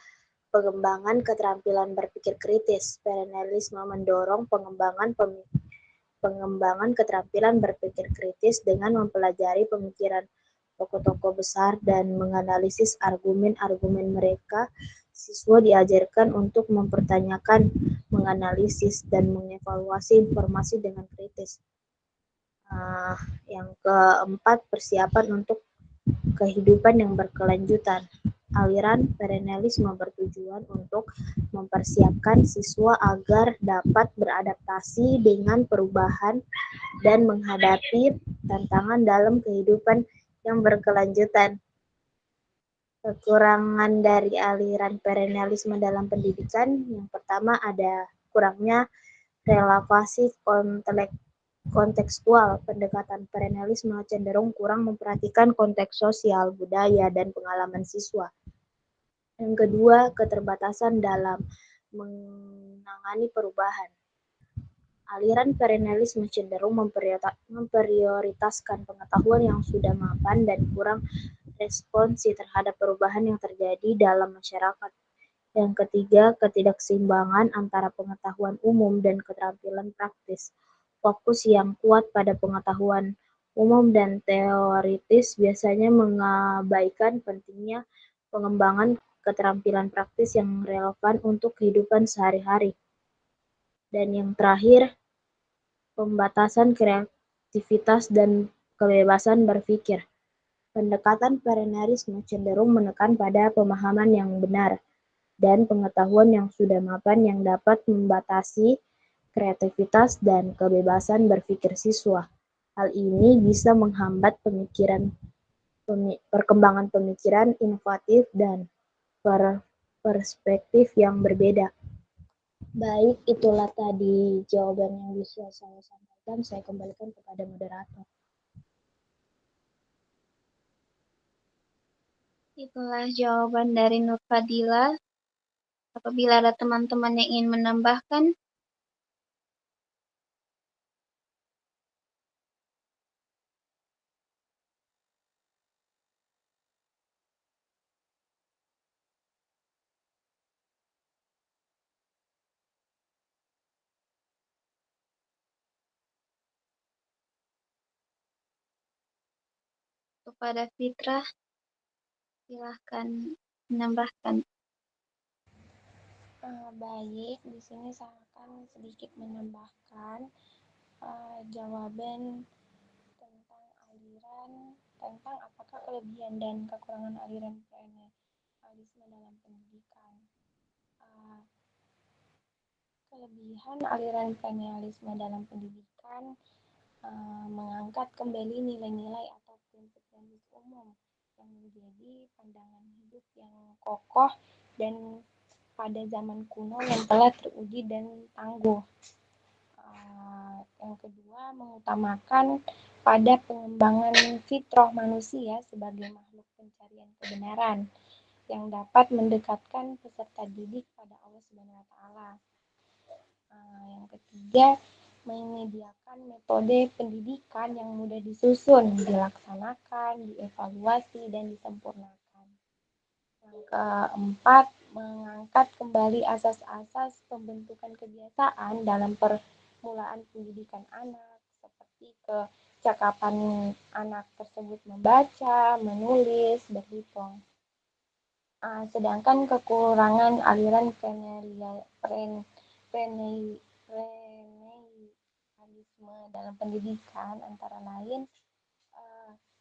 pengembangan keterampilan berpikir kritis. Perennialisme mendorong pengembangan keterampilan berpikir kritis dengan mempelajari pemikiran tokoh-tokoh besar dan menganalisis argumen-argumen mereka. Siswa diajarkan untuk mempertanyakan, menganalisis, dan mengevaluasi informasi dengan kritis. Yang keempat, persiapan untuk kehidupan yang berkelanjutan. Aliran perennialisme bertujuan untuk mempersiapkan siswa agar dapat beradaptasi dengan perubahan dan menghadapi tantangan dalam kehidupan yang berkelanjutan. Kekurangan dari aliran perennialisme dalam pendidikan, yang pertama ada kurangnya relevasi kontekstual. Pendekatan perennialisme cenderung kurang memperhatikan konteks sosial, budaya, dan pengalaman siswa. Yang kedua, keterbatasan dalam menangani perubahan. Aliran perennialisme cenderung memprioritaskan pengetahuan yang sudah mapan dan kurang responsi terhadap perubahan yang terjadi dalam masyarakat. Yang ketiga, ketidakseimbangan antara pengetahuan umum dan keterampilan praktis. Fokus yang kuat pada pengetahuan umum dan teoritis biasanya mengabaikan pentingnya pengembangan keterampilan praktis yang relevan untuk kehidupan sehari-hari. Dan yang terakhir, pembatasan kreativitas dan kebebasan berpikir. Pendekatan perennialisme cenderung menekan pada pemahaman yang benar dan pengetahuan yang sudah mapan yang dapat membatasi kreativitas dan kebebasan berpikir siswa. Hal ini bisa menghambat perkembangan pemikiran inovatif dan perspektif yang berbeda. Baik, itulah tadi jawaban yang bisa saya sampaikan. Saya kembalikan kepada moderator. Itulah jawaban dari Nur Fadila. Apabila ada teman-teman yang ingin menambahkan, kepada Fitrah, silahkan menambahkan. Baik, di sini saya akan sedikit menambahkan jawaban tentang apakah kelebihan dan kekurangan aliran perennialisme dalam pendidikan. Kelebihan aliran perennialisme dalam pendidikan mengangkat kembali nilai-nilai atau prinsip-prinsip umum yang menjadi pandangan hidup yang kokoh dan pada zaman kuno yang telah teruji dan tangguh. Yang kedua, mengutamakan pada pengembangan fitrah manusia sebagai makhluk pencarian kebenaran yang dapat mendekatkan peserta didik pada Allah Subhanahu wa Ta'ala. Yang ketiga, menyediakan metode pendidikan yang mudah disusun, dilaksanakan, dievaluasi, dan disempurnakan. Yang keempat, mengangkat kembali asas-asas pembentukan kebiasaan dalam permulaan pendidikan anak, seperti kecakapan anak tersebut membaca, menulis, berhitung. Sedangkan kekurangan aliran perennialisme dalam pendidikan antara lain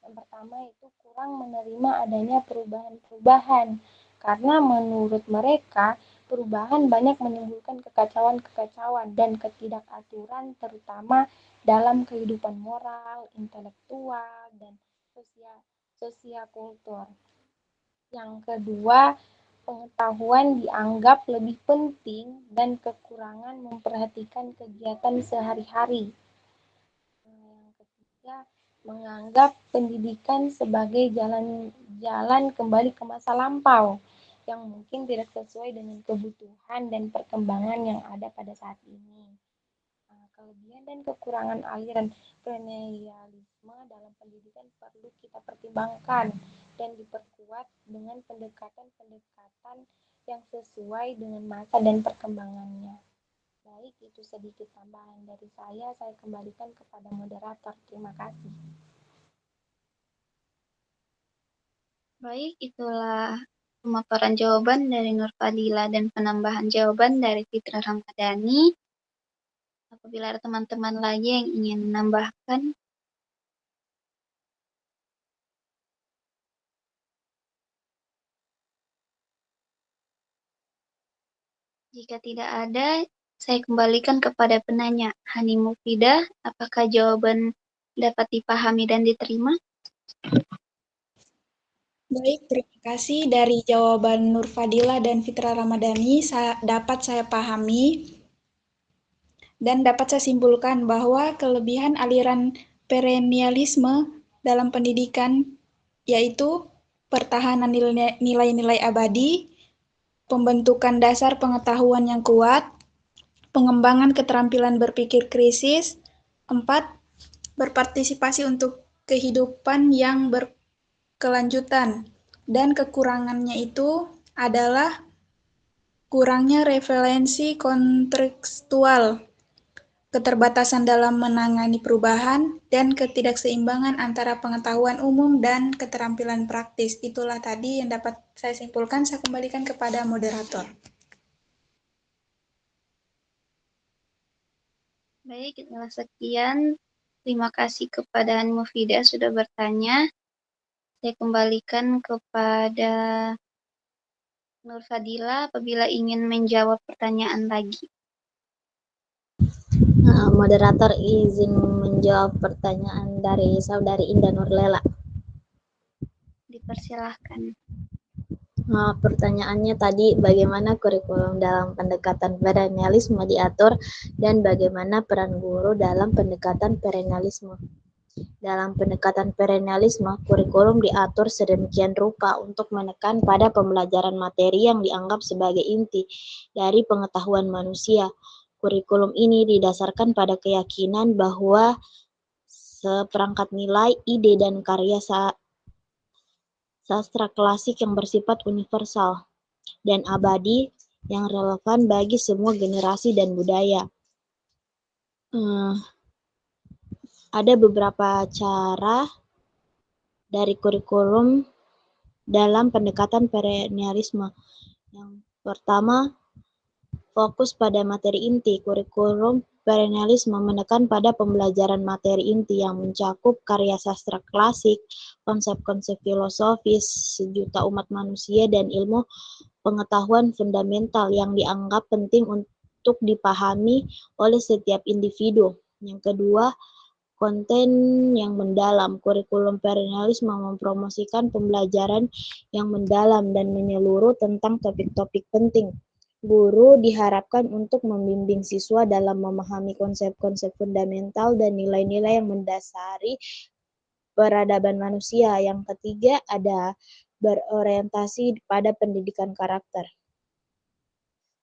yang pertama itu kurang menerima adanya perubahan-perubahan karena menurut mereka perubahan banyak menimbulkan kekacauan-kekacauan dan ketidakaturan terutama dalam kehidupan moral, intelektual, dan sosial kultur. Yang kedua, pengetahuan dianggap lebih penting dan kekurangan memperhatikan kegiatan sehari-hari. Yang ketiga, menganggap pendidikan sebagai jalan kembali ke masa lampau yang mungkin tidak sesuai dengan kebutuhan dan perkembangan yang ada pada saat ini. Kelebihan dan kekurangan aliran perennialisme dalam pendidikan perlu kita pertimbangkan dan diperkuat dengan pendekatan-pendekatan yang sesuai dengan masa dan perkembangannya. Baik, itu sedikit tambahan dari saya kembalikan kepada moderator. Terima kasih. Baik, itulah pemaparan jawaban dari Nur Fadila dan penambahan jawaban dari Fitra Ramadhani. Apabila ada teman-teman lagi yang ingin menambahkan, jika tidak ada, saya kembalikan kepada penanya. Hani Mufidah, apakah jawaban dapat dipahami dan diterima? Baik, terima kasih dari jawaban Nur Fadila dan Fitra Ramadhani. Dapat saya pahami dan dapat saya simpulkan bahwa kelebihan aliran perennialisme dalam pendidikan yaitu pertahanan nilai-nilai abadi, pembentukan dasar pengetahuan yang kuat, pengembangan keterampilan berpikir krisis, 4. Berpartisipasi untuk kehidupan yang berkelanjutan, dan kekurangannya itu adalah kurangnya referensi kontekstual, keterbatasan dalam menangani perubahan, dan ketidakseimbangan antara pengetahuan umum dan keterampilan praktis. Itulah tadi yang dapat saya simpulkan. Saya kembalikan kepada moderator. Baik, itulah sekian. Terima kasih kepada Hani Mufidah sudah bertanya. Saya kembalikan kepada Nur Fadila apabila ingin menjawab pertanyaan lagi. Moderator izin menjawab pertanyaan dari Saudari Indah Nurlela. Dipersilahkan. Pertanyaannya tadi, bagaimana kurikulum dalam pendekatan perennialisme diatur dan bagaimana peran guru dalam pendekatan perennialisme? Dalam pendekatan perennialisme, kurikulum diatur sedemikian rupa untuk menekan pada pembelajaran materi yang dianggap sebagai inti dari pengetahuan manusia. Kurikulum ini didasarkan pada keyakinan bahwa seperangkat nilai, ide, dan karya sastra klasik yang bersifat universal dan abadi yang relevan bagi semua generasi dan budaya. Ada beberapa cara dari kurikulum dalam pendekatan perennialisme. Yang pertama, fokus pada materi inti. Kurikulum perennialisme menekan pada pembelajaran materi inti yang mencakup karya sastra klasik, konsep-konsep filosofis sejuta umat manusia, dan ilmu pengetahuan fundamental yang dianggap penting untuk dipahami oleh setiap individu. Yang kedua, konten yang mendalam. Kurikulum perennialisme mempromosikan pembelajaran yang mendalam dan menyeluruh tentang topik-topik penting. Guru diharapkan untuk membimbing siswa dalam memahami konsep-konsep fundamental dan nilai-nilai yang mendasari peradaban manusia. Yang ketiga, ada berorientasi pada pendidikan karakter.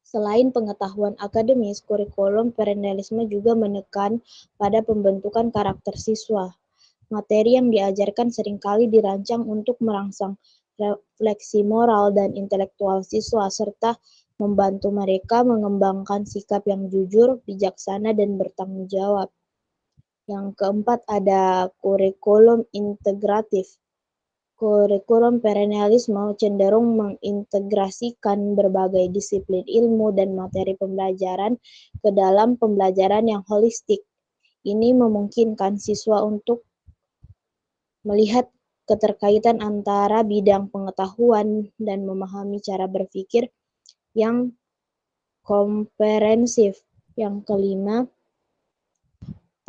Selain pengetahuan akademis, kurikulum perennialisme juga menekan pada pembentukan karakter siswa. Materi yang diajarkan seringkali dirancang untuk merangsang refleksi moral dan intelektual siswa, serta membantu mereka mengembangkan sikap yang jujur, bijaksana, dan bertanggung jawab. Yang keempat, ada kurikulum integratif. Kurikulum perennialisme cenderung mengintegrasikan berbagai disiplin ilmu dan materi pembelajaran ke dalam pembelajaran yang holistik. Ini memungkinkan siswa untuk melihat keterkaitan antara bidang pengetahuan dan memahami cara berpikir yang komprehensif. Yang kelima,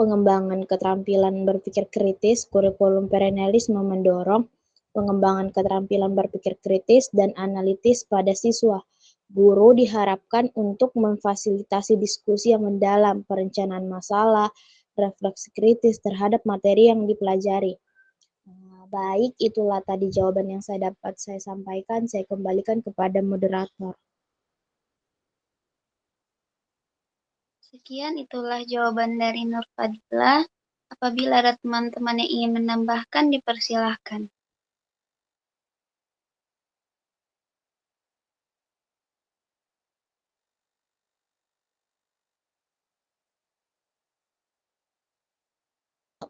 pengembangan keterampilan berpikir kritis. Kurikulum perennialisme mendorong pengembangan keterampilan berpikir kritis dan analitis pada siswa. Guru diharapkan untuk memfasilitasi diskusi yang mendalam, perencanaan masalah, refleksi kritis terhadap materi yang dipelajari. Baik, itulah tadi jawaban yang saya sampaikan. Saya kembalikan kepada moderator. Sekian, itulah jawaban dari Nur Fadila. Apabila ada teman-teman yang ingin menambahkan, dipersilahkan.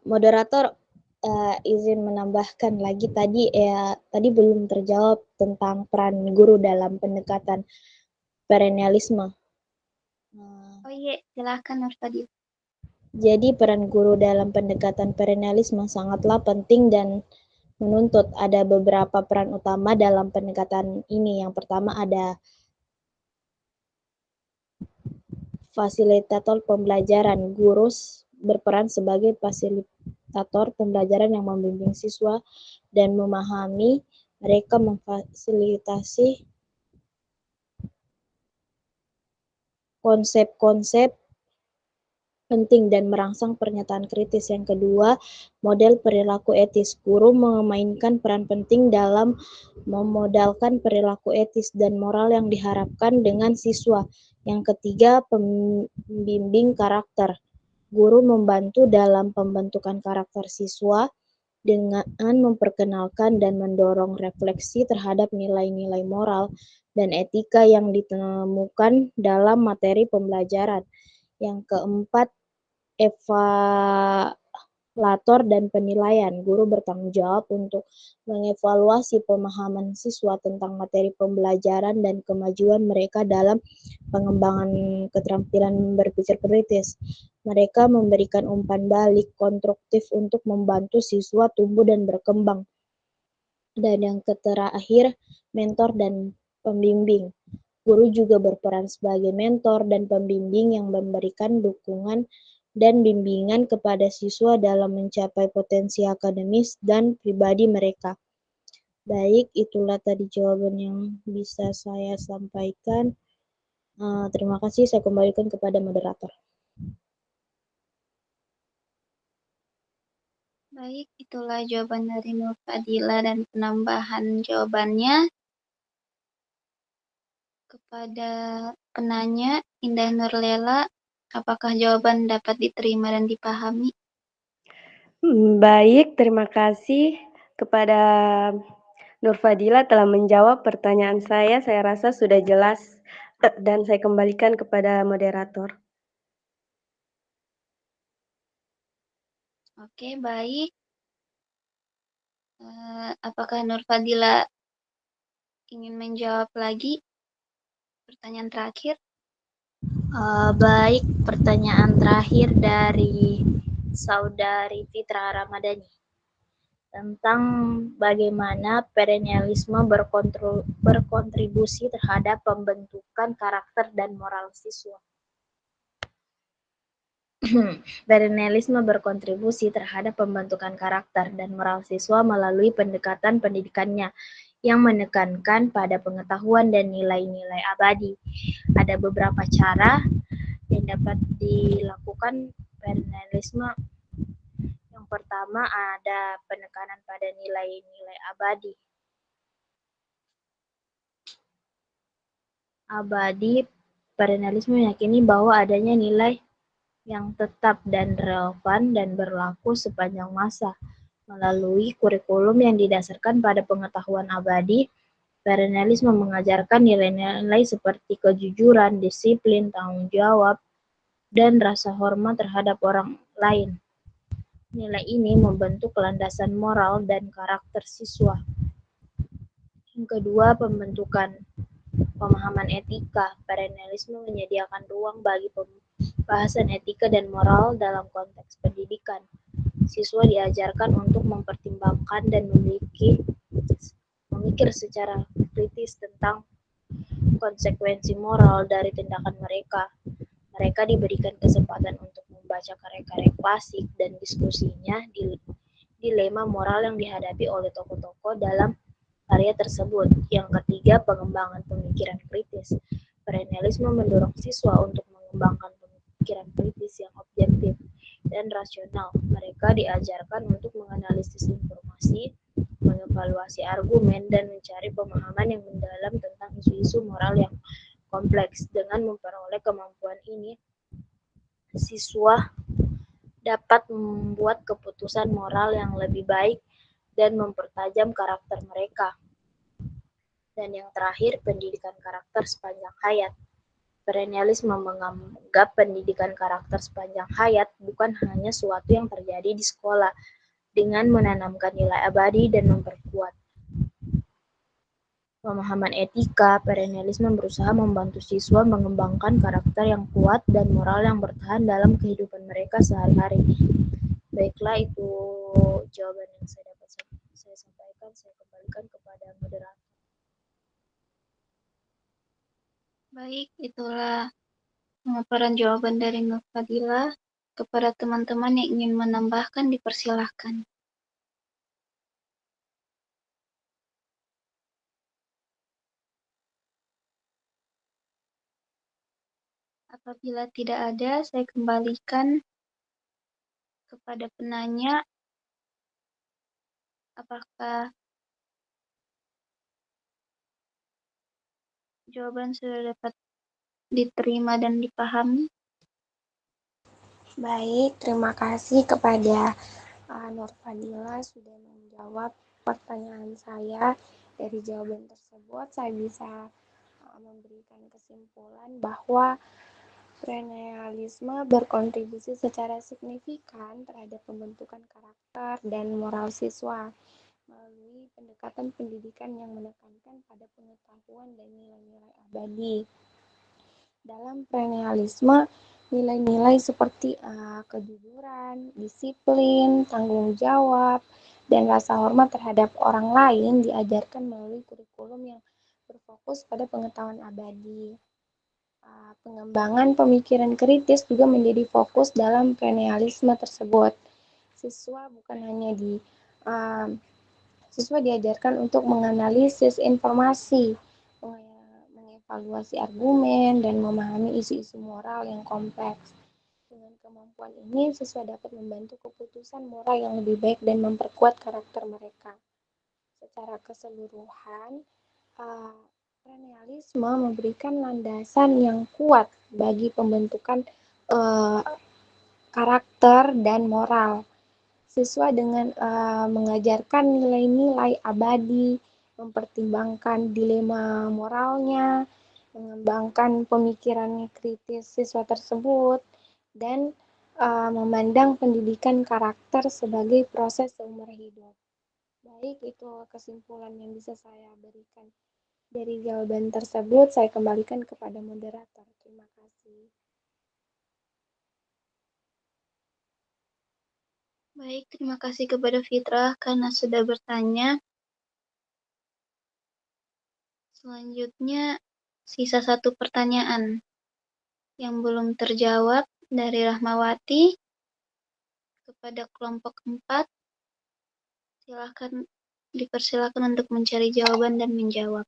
Moderator, izin menambahkan lagi tadi belum terjawab tentang peran guru dalam pendekatan perennialisme. Oh iya, silakan Nur Fadila. Jadi peran guru dalam pendekatan perennialisme sangatlah penting dan menuntut. Ada beberapa peran utama dalam pendekatan ini. Yang pertama ada fasilitator pembelajaran. Guru berperan sebagai fasilitator pembelajaran yang membimbing siswa dan memahami mereka, memfasilitasi konsep-konsep penting dan merangsang pernyataan kritis. Yang kedua, model perilaku etis. Guru memainkan peran penting dalam memodalkan perilaku etis dan moral yang diharapkan dengan siswa. Yang ketiga, pembimbing karakter. Guru membantu dalam pembentukan karakter siswa dengan memperkenalkan dan mendorong refleksi terhadap nilai-nilai moral dan etika yang ditemukan dalam materi pembelajaran. Yang keempat, evaluator dan penilaian. Guru bertanggung jawab untuk mengevaluasi pemahaman siswa tentang materi pembelajaran dan kemajuan mereka dalam pengembangan keterampilan berpikir kritis. Mereka memberikan umpan balik konstruktif untuk membantu siswa tumbuh dan berkembang. Dan yang terakhir, mentor dan pembimbing. Guru juga berperan sebagai mentor dan pembimbing yang memberikan dukungan dan bimbingan kepada siswa dalam mencapai potensi akademis dan pribadi mereka. Baik, itulah tadi jawaban yang bisa saya sampaikan. Terima kasih, saya kembalikan kepada moderator. Baik, itulah jawaban dari Nur Fadila dan penambahan jawabannya. Kepada penanya, Indah Nurlela, apakah jawaban dapat diterima dan dipahami? Baik, terima kasih kepada Nur Fadila telah menjawab pertanyaan saya. Saya rasa sudah jelas dan saya kembalikan kepada moderator. Oke, baik. Apakah Nur Fadila ingin menjawab lagi? Pertanyaan terakhir. Baik, pertanyaan terakhir dari Saudari Fitra Ramadhani tentang bagaimana perennialisme berkontribusi terhadap pembentukan karakter dan moral siswa. Perennialisme berkontribusi terhadap pembentukan karakter dan moral siswa melalui pendekatan pendidikannya yang menekankan pada pengetahuan dan nilai-nilai abadi. Ada beberapa cara yang dapat dilakukan perennialisme. Yang pertama ada penekanan pada nilai-nilai abadi. Perennialisme meyakini bahwa adanya nilai yang tetap dan relevan dan berlaku sepanjang masa. Melalui kurikulum yang didasarkan pada pengetahuan abadi, perennialisme mengajarkan nilai-nilai seperti kejujuran, disiplin, tanggung jawab, dan rasa hormat terhadap orang lain. Nilai ini membentuk landasan moral dan karakter siswa. Yang kedua, pembentukan pemahaman etika. Perennialisme menyediakan ruang bagi pembahasan etika dan moral dalam konteks pendidikan. Siswa diajarkan untuk mempertimbangkan dan memikir secara kritis tentang konsekuensi moral dari tindakan mereka. Mereka diberikan kesempatan untuk membaca karya-karya klasik dan diskusinya di dilema moral yang dihadapi oleh tokoh-tokoh dalam karya tersebut. Yang ketiga, pengembangan pemikiran kritis. Perennialisme mendorong siswa untuk mengembangkan pemikiran kritis yang objektif dan rasional. Mereka diajarkan untuk menganalisis informasi, mengevaluasi argumen, dan mencari pemahaman yang mendalam tentang isu-isu moral yang kompleks. Dengan memperoleh kemampuan ini, siswa dapat membuat keputusan moral yang lebih baik dan mempertajam karakter mereka. Dan yang terakhir, pendidikan karakter sepanjang hayat. Perennialisme menganggap pendidikan karakter sepanjang hayat bukan hanya suatu yang terjadi di sekolah, dengan menanamkan nilai abadi dan memperkuat pemahaman etika. Perennialisme berusaha membantu siswa mengembangkan karakter yang kuat dan moral yang bertahan dalam kehidupan mereka sehari-hari. Baiklah, itu jawaban yang saya dapat saya sampaikan. Saya kembalikan kepada moderator. Baik, itulah pemaparan jawaban dari Nur Fadila. Kepada teman-teman yang ingin menambahkan, dipersilahkan. Apabila tidak ada, saya kembalikan kepada penanya. Apakah jawaban sudah dapat diterima dan dipahami? Baik, terima kasih kepada Nur Fadila sudah menjawab pertanyaan saya. Dari jawaban tersebut, saya bisa memberikan kesimpulan bahwa perennialisme berkontribusi secara signifikan terhadap pembentukan karakter dan moral siswa melalui pendekatan pendidikan yang menekankan pada pengetahuan dan nilai-nilai abadi. Dalam perennialisme, nilai-nilai seperti kejujuran, disiplin, tanggung jawab, dan rasa hormat terhadap orang lain diajarkan melalui kurikulum yang berfokus pada pengetahuan abadi. Pengembangan pemikiran kritis juga menjadi fokus dalam perennialisme tersebut. Siswa diajarkan untuk menganalisis informasi, mengevaluasi argumen, dan memahami isu-isu moral yang kompleks. Dengan kemampuan ini, siswa dapat membantu keputusan moral yang lebih baik dan memperkuat karakter mereka. Secara keseluruhan, perennialisme memberikan landasan yang kuat bagi pembentukan karakter dan moral. Siswa dengan mengajarkan nilai-nilai abadi, mempertimbangkan dilema moralnya, mengembangkan pemikiran kritis siswa tersebut, dan memandang pendidikan karakter sebagai proses seumur hidup. Baik, itu kesimpulan yang bisa saya berikan. Dari jawaban tersebut, saya kembalikan kepada moderator. Terima kasih. Baik, terima kasih kepada Fitrah karena sudah bertanya. Selanjutnya, sisa satu pertanyaan yang belum terjawab dari Rahmawati kepada kelompok 4. Dipersilakan untuk mencari jawaban dan menjawab.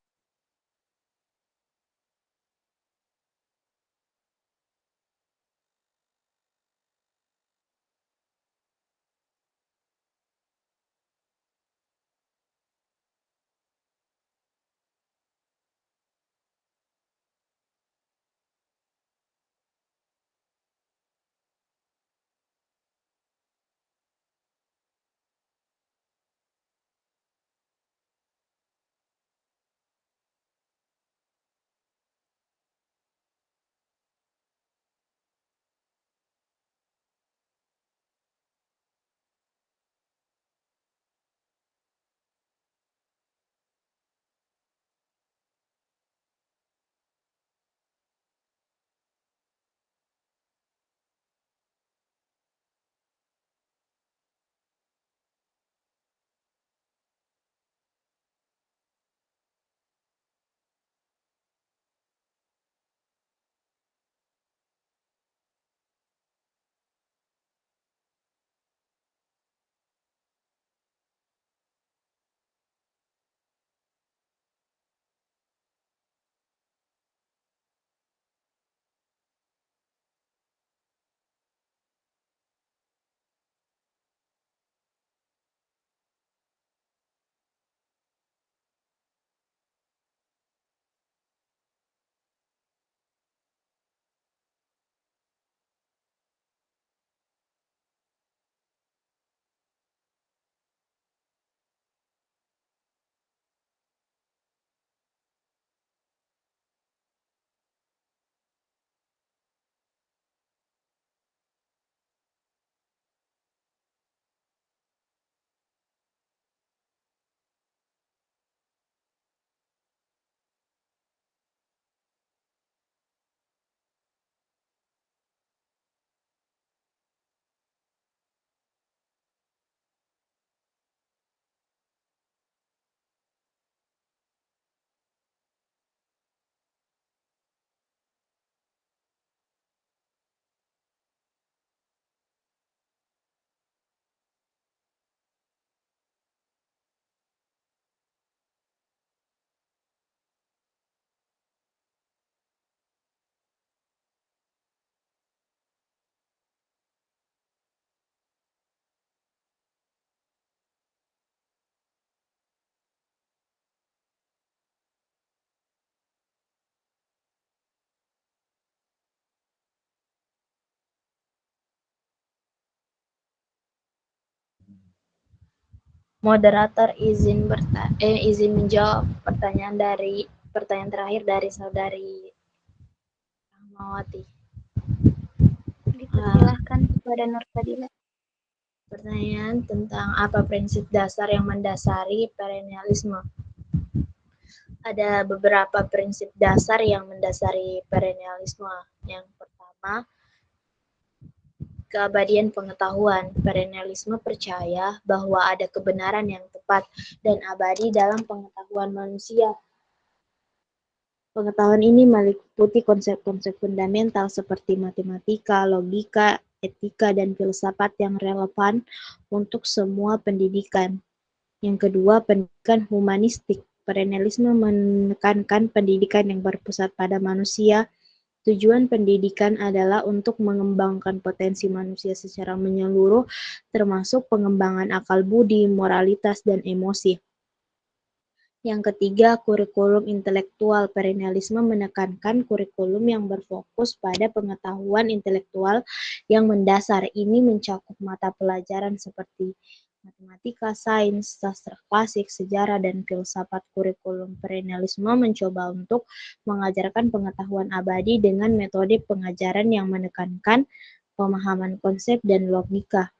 Moderator izin menjawab pertanyaan terakhir dari saudari Rahmawati. Dipersilahkan kepada Nur Fadila. Pertanyaan tentang apa prinsip dasar yang mendasari perennialisme. Ada beberapa prinsip dasar yang mendasari perennialisme. Yang pertama, keabadian pengetahuan. Perennialisme percaya bahwa ada kebenaran yang tepat dan abadi dalam pengetahuan manusia. Pengetahuan ini meliputi konsep-konsep fundamental seperti matematika, logika, etika, dan filsafat yang relevan untuk semua pendidikan. Yang kedua, pendidikan humanistik. Perennialisme menekankan pendidikan yang berpusat pada manusia. Tujuan pendidikan adalah untuk mengembangkan potensi manusia secara menyeluruh, termasuk pengembangan akal budi, moralitas, dan emosi. Yang ketiga, kurikulum intelektual. Perennialisme menekankan kurikulum yang berfokus pada pengetahuan intelektual yang mendasar. Ini mencakup mata pelajaran seperti matematika, sains, sastra klasik, sejarah, dan filsafat. Kurikulum perennialisme mencoba untuk mengajarkan pengetahuan abadi dengan metode pengajaran yang menekankan pemahaman konsep dan logika.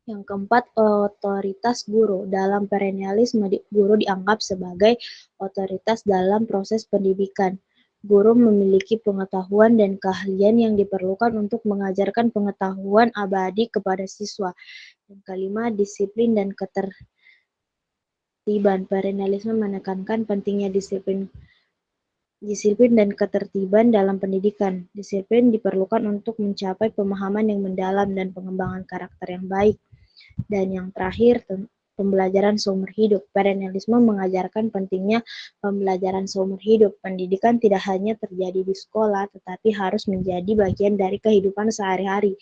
Yang keempat, otoritas guru. Dalam perennialisme, guru dianggap sebagai otoritas dalam proses pendidikan. Guru memiliki pengetahuan dan keahlian yang diperlukan untuk mengajarkan pengetahuan abadi kepada siswa. Yang kelima, disiplin dan ketertiban. Perennialisme menekankan pentingnya disiplin dan ketertiban dalam pendidikan. Disiplin diperlukan untuk mencapai pemahaman yang mendalam dan pengembangan karakter yang baik. Dan yang terakhir, pembelajaran seumur hidup. Perennialisme mengajarkan pentingnya pembelajaran seumur hidup. Pendidikan tidak hanya terjadi di sekolah, tetapi harus menjadi bagian dari kehidupan sehari-hari.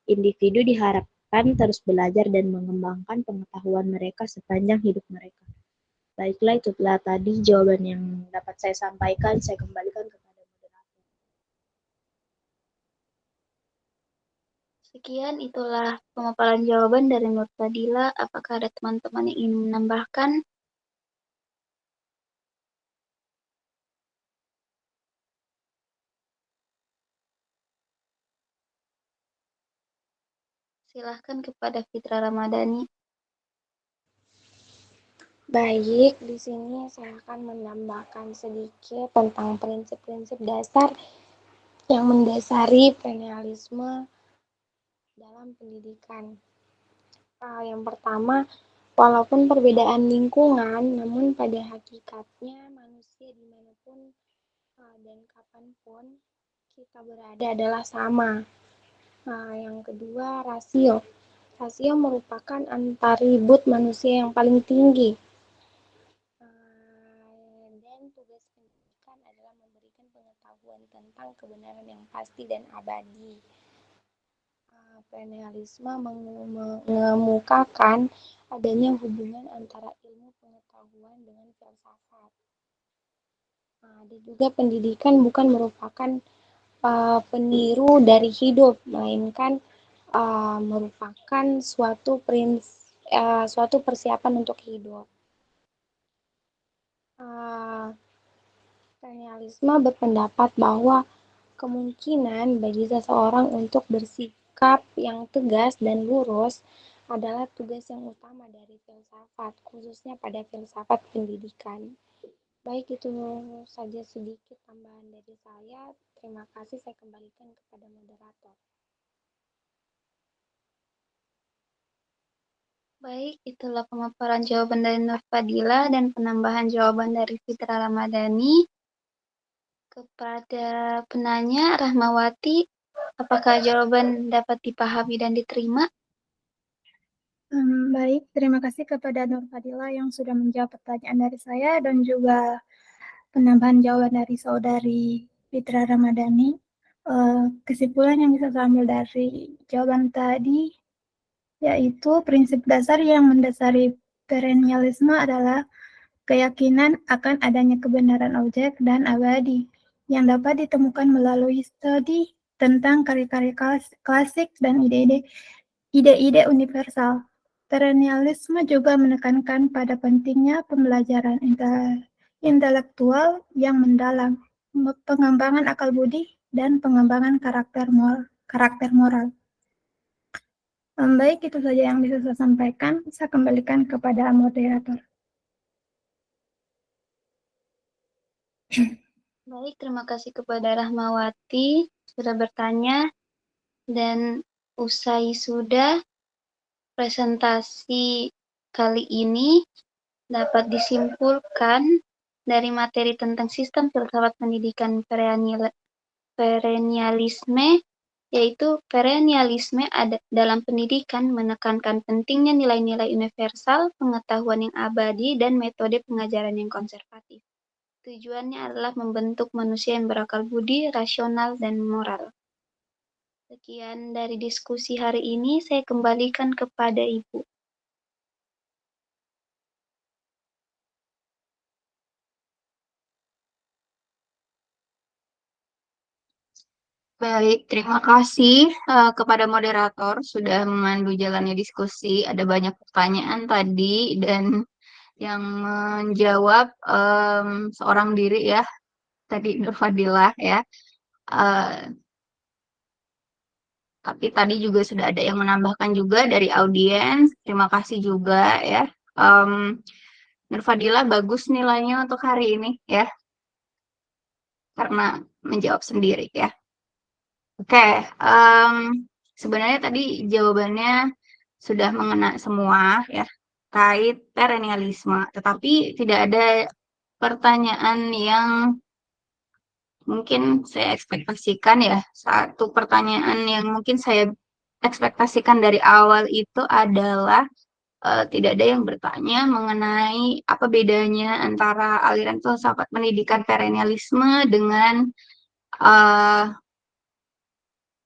Individu diharapkan terus belajar dan mengembangkan pengetahuan mereka sepanjang hidup mereka. Baiklah, itulah tadi jawaban yang dapat saya sampaikan. Saya kembalikan kepada moderator. Sekian, itulah pemaparan jawaban dari Nur Fadila. Apakah ada teman-teman yang ingin menambahkan? Silahkan kepada Fitra Ramadhani. Baik, di sini saya akan menambahkan sedikit tentang prinsip-prinsip dasar yang mendasari perennialisme dalam pendidikan. Yang pertama, walaupun perbedaan lingkungan, namun pada hakikatnya manusia dimanapun dan kapanpun kita berada adalah sama. Yang kedua, rasio. Rasio merupakan antaribut manusia yang paling tinggi. Dan tugas pendidikan adalah memberikan pengetahuan tentang kebenaran yang pasti dan abadi. Perennialisme mengemukakan adanya hubungan antara ilmu pengetahuan dengan filsafat. Dan juga pendidikan bukan merupakan peniru dari hidup, melainkan merupakan suatu persiapan untuk hidup. Perennialisme berpendapat bahwa kemungkinan bagi seseorang untuk bersikap yang tegas dan lurus adalah tugas yang utama dari filsafat, khususnya pada filsafat pendidikan. Baik, itu saja sedikit tambahan dari saya. Terima kasih, saya kembalikan kepada moderator. Baik, itulah pemaparan jawaban dari Nur Fadila dan penambahan jawaban dari Fitra Ramadhani. Kepada penanya, Rahmawati, apakah jawaban dapat dipahami dan diterima? Baik, terima kasih kepada Nur Fadila yang sudah menjawab pertanyaan dari saya dan juga penambahan jawaban dari saudari Fitra Ramadhani. Kesimpulan yang bisa saya ambil dari jawaban tadi yaitu prinsip dasar yang mendasari perennialisme adalah keyakinan akan adanya kebenaran objek dan abadi yang dapat ditemukan melalui studi tentang karya-karya klasik dan ide-ide universal. Perennialisme juga menekankan pada pentingnya pembelajaran intelektual yang mendalam, pengembangan akal budi, dan pengembangan karakter moral. Baik, itu saja yang bisa saya sampaikan. Saya kembalikan kepada moderator. Baik, terima kasih kepada Rahmawati sudah bertanya. Dan usai sudah presentasi kali ini dapat disimpulkan dari materi tentang sistem filsafat pendidikan perennialisme, yaitu perennialisme dalam pendidikan menekankan pentingnya nilai-nilai universal, pengetahuan yang abadi, dan metode pengajaran yang konservatif. Tujuannya adalah membentuk manusia yang berakal budi, rasional, dan moral. Sekian dari diskusi hari ini, saya kembalikan kepada Ibu. Baik, terima kasih kepada moderator sudah memandu jalannya diskusi. Ada banyak pertanyaan tadi dan yang menjawab seorang diri ya, tadi Nur Fadilah ya. Tapi tadi juga sudah ada yang menambahkan juga dari audiens. Terima kasih juga ya. Nur Fadilah bagus nilainya untuk hari ini ya, karena menjawab sendiri ya. Oke, sebenarnya tadi jawabannya sudah mengena semua ya, terkait perennialisme. Tetapi tidak ada pertanyaan yang mungkin saya ekspektasikan ya. Satu pertanyaan yang mungkin saya ekspektasikan dari awal itu adalah tidak ada yang bertanya mengenai apa bedanya antara aliran filsafat pendidikan perennialisme dengan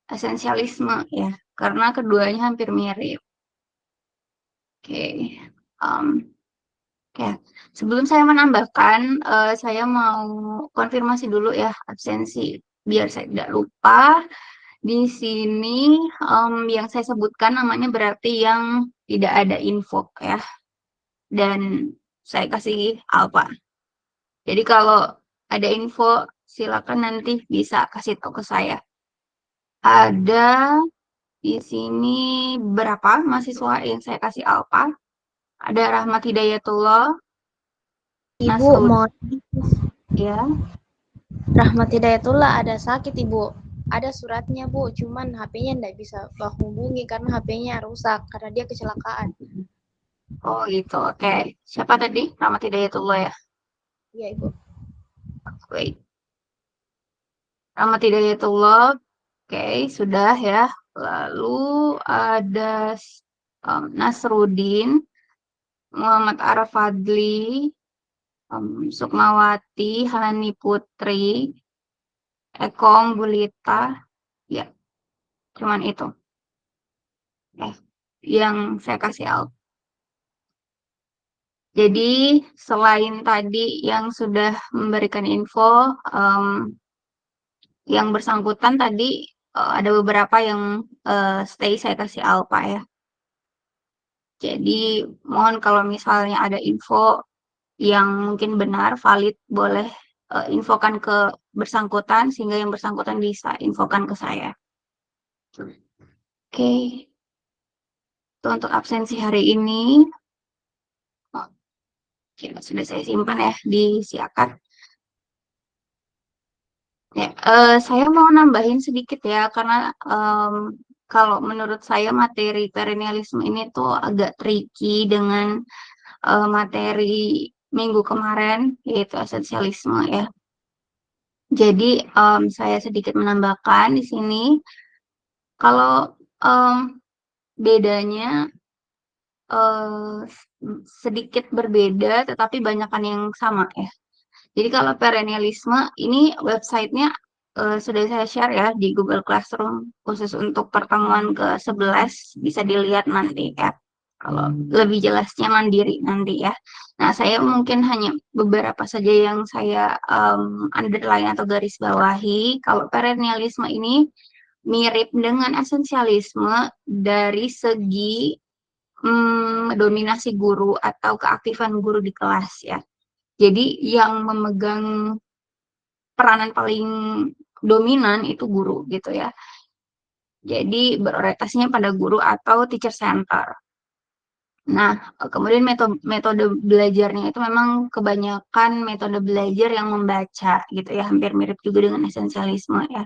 esensialisme ya, karena keduanya hampir mirip. Oke. Sebelum saya menambahkan, saya mau konfirmasi dulu ya absensi, biar saya tidak lupa. Di sini yang saya sebutkan namanya berarti yang tidak ada info ya, dan saya kasih alpha. Jadi kalau ada info silakan nanti bisa kasih tahu ke saya. Ada di sini berapa mahasiswa yang saya kasih alpha? Ada Rahmat Hidayatullah. Ibu mau ya. Rahmat Hidayatullah ada sakit Ibu. Ada suratnya Bu, cuman HP-nya tidak bisa menghubungi karena HP-nya rusak karena dia kecelakaan. Oh gitu, oke. Siapa tadi? Rahmat Hidayatullah ya? Iya Ibu. Wait. Rahmat Hidayatullah, oke, sudah ya. Lalu ada Nasruddin, Muhammad Araf Fadli, Sukmawati, Hani Putri, Ekong, Bulita, ya, cuman itu. Yang saya kasih out. Jadi selain tadi yang sudah memberikan info, yang bersangkutan tadi ada beberapa yang stay saya kasih alpha ya. Jadi mohon kalau misalnya ada info yang mungkin benar, valid, boleh infokan ke bersangkutan sehingga yang bersangkutan bisa infokan ke saya. Oke. Itu untuk absensi hari ini. Sudah saya simpan ya di Siakat. Ya, saya mau nambahin sedikit ya, karena kalau menurut saya materi perennialisme ini tuh agak tricky dengan materi minggu kemarin, yaitu esensialisme ya. Jadi saya sedikit menambahkan di sini, kalau bedanya sedikit berbeda, tetapi banyakkan yang sama ya. Jadi kalau perennialisme ini websitenya sudah saya share ya di Google Classroom khusus untuk pertemuan ke-11, bisa dilihat nanti ya. Kalau lebih jelasnya mandiri nanti ya. Nah, saya mungkin hanya beberapa saja yang saya underline atau garis bawahi. Kalau perennialisme ini mirip dengan esensialisme dari segi dominasi guru atau keaktifan guru di kelas ya. Jadi yang memegang peranan paling dominan itu guru gitu ya. Jadi berorientasinya pada guru atau teacher center. Nah, kemudian metode belajarnya itu memang kebanyakan metode belajar yang membaca gitu ya, hampir mirip juga dengan esensialisme ya.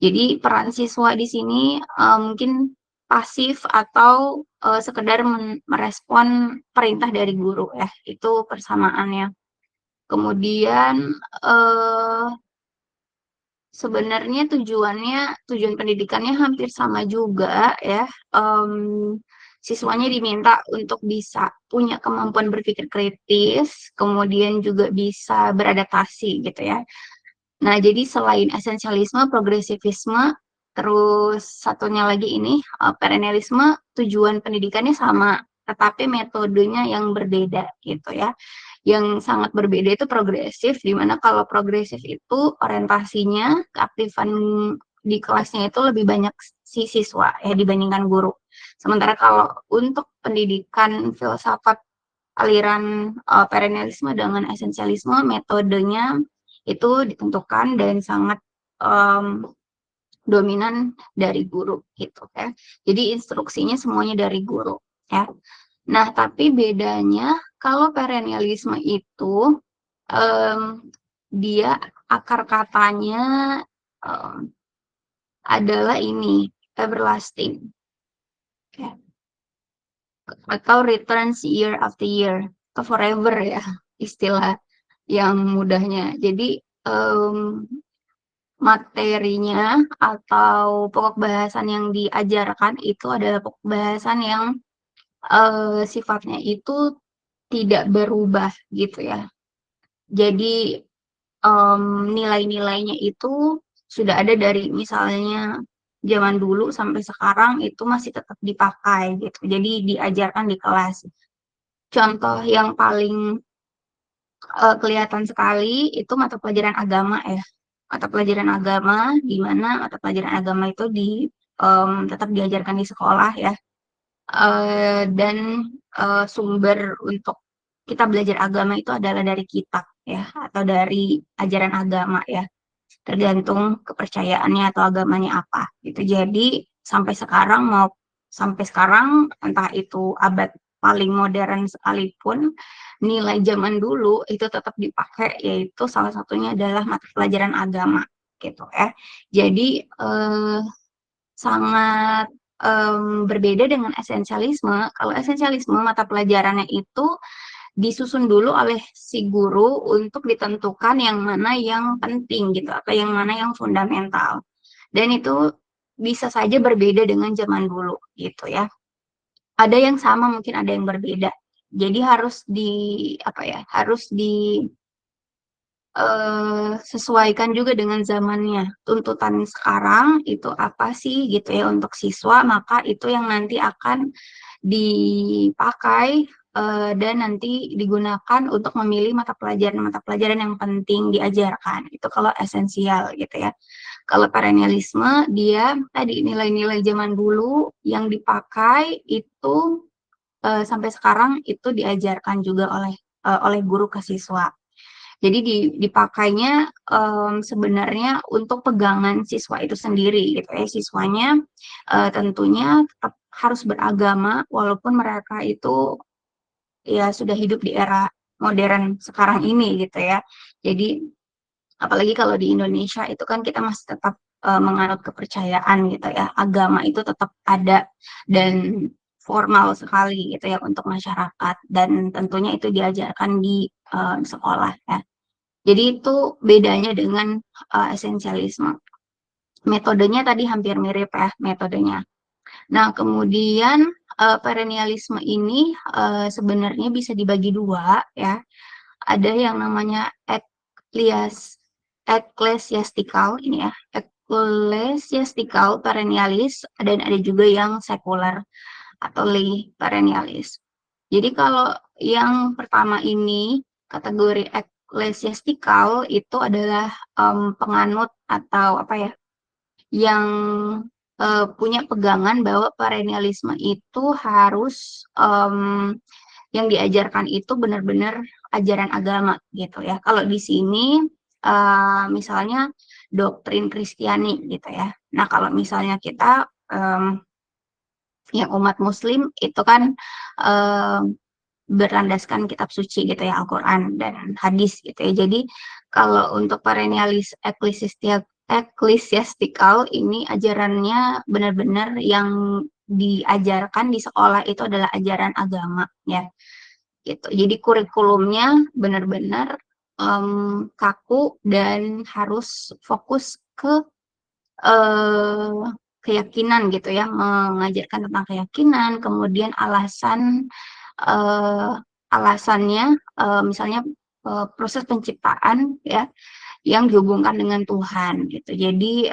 Jadi peran siswa di sini mungkin pasif atau sekedar merespon perintah dari guru ya, itu persamaannya. Kemudian sebenarnya tujuan pendidikannya hampir sama juga ya. Siswanya diminta untuk bisa punya kemampuan berpikir kritis, kemudian juga bisa beradaptasi gitu ya. Nah, jadi selain esensialisme, progresivisme, terus satunya lagi ini perennialisme, tujuan pendidikannya sama, tetapi metodenya yang berbeda gitu ya. Yang sangat berbeda itu progresif, di mana kalau progresif itu orientasinya keaktifan di kelasnya itu lebih banyak si siswa ya dibandingkan guru. Sementara kalau untuk pendidikan filsafat aliran perennialisme dengan esensialisme, metodenya itu ditentukan dan sangat dominan dari guru gitu ya. Jadi instruksinya semuanya dari guru ya. Nah, tapi bedanya kalau perennialisme itu dia akar katanya adalah ini everlasting ya. Atau returns year after year atau forever ya istilah yang mudahnya. Jadi materinya atau pokok bahasan yang diajarkan itu adalah pokok bahasan yang sifatnya itu tidak berubah gitu ya. Jadi nilai-nilainya itu sudah ada dari misalnya zaman dulu sampai sekarang itu masih tetap dipakai gitu. Jadi diajarkan di kelas. Contoh yang paling kelihatan sekali itu mata pelajaran agama ya. Mata pelajaran agama, di mana mata pelajaran agama itu tetap diajarkan di sekolah ya. Dan sumber untuk kita belajar agama itu adalah dari kitab ya, atau dari ajaran agama ya, tergantung kepercayaannya atau agamanya apa gitu. Jadi sampai sekarang entah itu abad paling modern sekalipun, nilai zaman dulu itu tetap dipakai, yaitu salah satunya adalah mata pelajaran agama gitu ya. Jadi sangat berbeda dengan esensialisme. Kalau esensialisme mata pelajarannya itu disusun dulu oleh si guru untuk ditentukan yang mana yang penting gitu atau yang mana yang fundamental. Dan itu bisa saja berbeda dengan zaman dulu gitu ya. Ada yang sama, mungkin ada yang berbeda. Jadi harus sesuaikan juga dengan zamannya. Tuntutan sekarang itu apa sih gitu ya untuk siswa, maka itu yang nanti akan dipakai dan nanti digunakan untuk memilih mata pelajaran yang penting diajarkan. Itu kalau esensial gitu ya. Kalau perennialisme, dia tadi nilai-nilai zaman dulu yang dipakai itu sampai sekarang itu diajarkan juga oleh guru ke siswa. Jadi dipakainya sebenarnya untuk pegangan siswa itu sendiri gitu ya. Siswanya tentunya tetap harus beragama walaupun mereka itu ya sudah hidup di era modern sekarang ini gitu ya. Jadi apalagi kalau di Indonesia itu kan kita masih tetap menganut kepercayaan gitu ya. Agama itu tetap ada dan formal sekali gitu ya untuk masyarakat, dan tentunya itu diajarkan di sekolah ya. Jadi itu bedanya dengan esensialisme. Metodenya tadi hampir mirip ya metodenya. Nah, kemudian perennialisme ini sebenarnya bisa dibagi dua ya. Ada yang namanya ecclesiastical ini ya, ecclesiastical perennialis, dan ada juga yang sekuler atau lay perennialis. Jadi kalau yang pertama ini kategori ecclesiastical itu adalah penganut atau apa ya, yang punya pegangan bahwa perennialisme itu harus yang diajarkan itu benar-benar ajaran agama gitu ya. Kalau di sini misalnya doktrin Kristiani gitu ya. Nah kalau misalnya kita yang umat Muslim itu kan berlandaskan kitab suci gitu ya, Al-Quran dan hadis gitu ya. Jadi kalau untuk perennialis eklesiastikal ini ajarannya benar-benar yang diajarkan di sekolah itu adalah ajaran agama ya gitu. Jadi kurikulumnya benar-benar kaku dan harus fokus ke keyakinan gitu ya, mengajarkan tentang keyakinan, kemudian alasannya misalnya proses penciptaan ya yang dihubungkan dengan Tuhan gitu. Jadi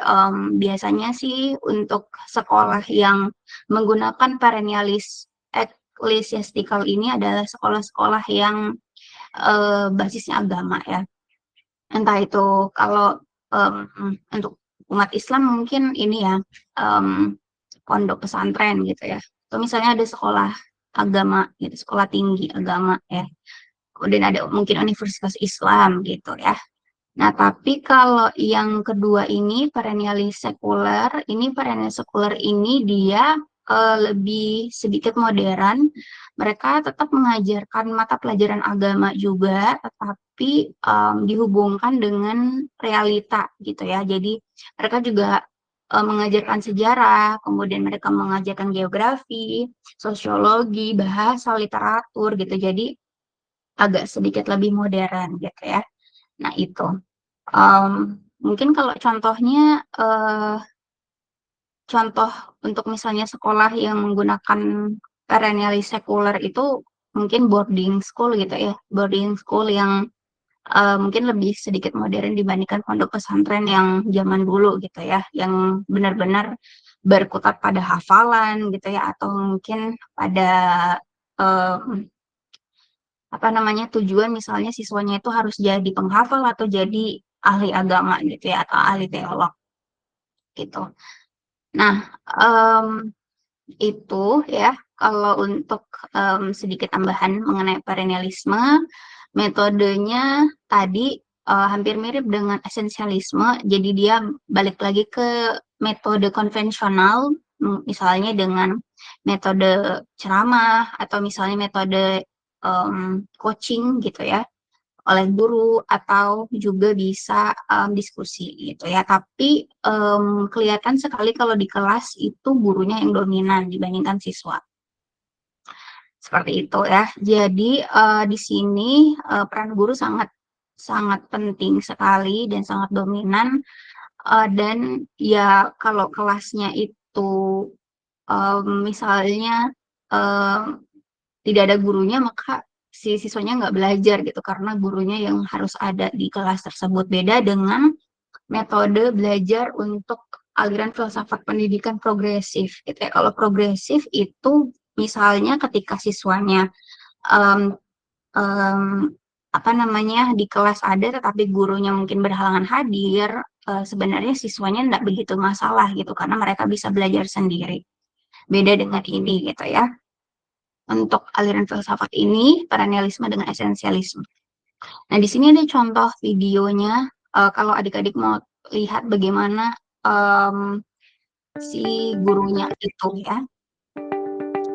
biasanya sih untuk sekolah yang menggunakan perennialis eklesiastikal ini adalah sekolah-sekolah yang basisnya agama ya. Entah itu kalau untuk umat Islam mungkin ini ya pondok pesantren gitu ya. Atau misalnya ada sekolah agama gitu, sekolah tinggi agama ya. Kemudian ada mungkin universitas Islam gitu ya. Nah, tapi kalau yang kedua ini perennialis sekuler ini dia lebih sedikit modern. Mereka tetap mengajarkan mata pelajaran agama juga, tetapi dihubungkan dengan realita gitu ya. Jadi mereka juga mengajarkan sejarah, kemudian mereka mengajarkan geografi, sosiologi, bahasa, literatur gitu. Jadi agak sedikit lebih modern gitu ya. Nah itu. Mungkin kalau contohnya contoh untuk misalnya sekolah yang menggunakan perennialis sekuler itu mungkin boarding school gitu ya, boarding school yang mungkin lebih sedikit modern dibandingkan pondok pesantren yang zaman dulu gitu ya, yang benar-benar berkutat pada hafalan gitu ya, atau mungkin pada apa namanya tujuan misalnya siswanya itu harus jadi penghafal atau jadi ahli agama gitu ya, atau ahli teolog gitu. Nah, itu ya kalau untuk sedikit tambahan mengenai perennialisme, metodenya tadi hampir mirip dengan esensialisme, jadi dia balik lagi ke metode konvensional, misalnya dengan metode ceramah atau misalnya metode coaching gitu ya oleh guru atau juga bisa diskusi gitu ya. Tapi kelihatan sekali kalau di kelas itu gurunya yang dominan dibandingkan siswa. Seperti itu ya. Jadi di sini peran guru sangat penting sekali dan sangat dominan, dan ya kalau kelasnya itu misalnya tidak ada gurunya, maka si siswanya nggak belajar gitu karena gurunya yang harus ada di kelas tersebut. Beda dengan metode belajar untuk aliran filsafat pendidikan progresif gitu ya. Kalau progresif itu misalnya ketika siswanya apa namanya di kelas ada tetapi gurunya mungkin berhalangan hadir, sebenarnya siswanya nggak begitu masalah gitu karena mereka bisa belajar sendiri. Beda dengan ini gitu ya. Untuk aliran filsafat ini, perennialisme dengan esensialisme. Nah, di sini ada contoh videonya. Kalau adik-adik mau lihat bagaimana si gurunya itu ya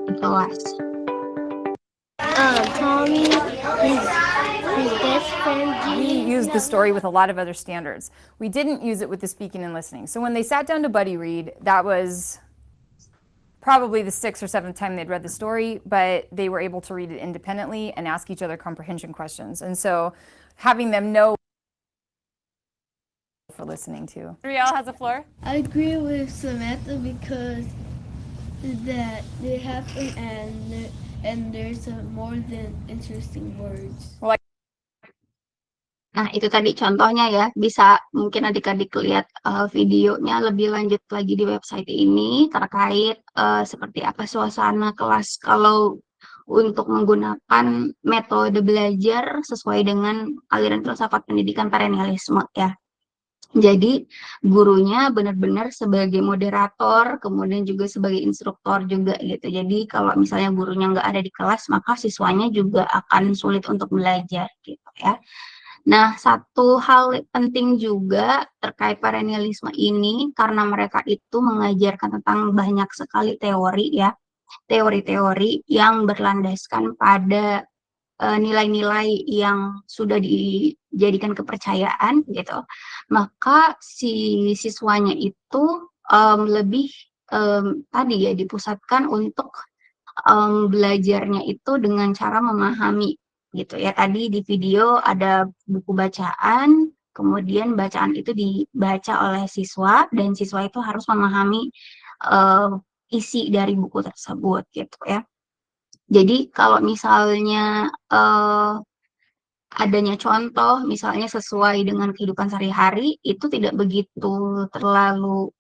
di kelas. Tommy, his best friend. We used the story with a lot of other standards. We didn't use it with the speaking and listening. So when they sat down to buddy read, that was probably the 6th or 7th time they'd read the story, but they were able to read it independently and ask each other comprehension questions. And so having them know for listening to. Riel has the floor. I agree with Samantha because that they have an and there's more than interesting words. Nah, itu tadi contohnya ya. Bisa mungkin adik-adik lihat videonya lebih lanjut lagi di website ini terkait seperti apa suasana kelas kalau untuk menggunakan metode belajar sesuai dengan aliran filsafat pendidikan perennialisme ya. Jadi gurunya benar-benar sebagai moderator, kemudian juga sebagai instruktur juga gitu. Jadi kalau misalnya gurunya nggak ada di kelas, maka siswanya juga akan sulit untuk belajar gitu ya. Nah, satu hal penting juga terkait perennialisme ini, karena mereka itu mengajarkan tentang banyak sekali teori ya, teori-teori yang berlandaskan pada nilai-nilai yang sudah dijadikan kepercayaan gitu, maka si siswanya itu lebih tadi ya dipusatkan untuk belajarnya itu dengan cara memahami gitu ya. Tadi di video ada buku bacaan, kemudian bacaan itu dibaca oleh siswa dan siswa itu harus memahami eh, isi dari buku tersebut gitu ya. Jadi kalau misalnya adanya contoh misalnya sesuai dengan kehidupan sehari-hari, itu tidak begitu terlalu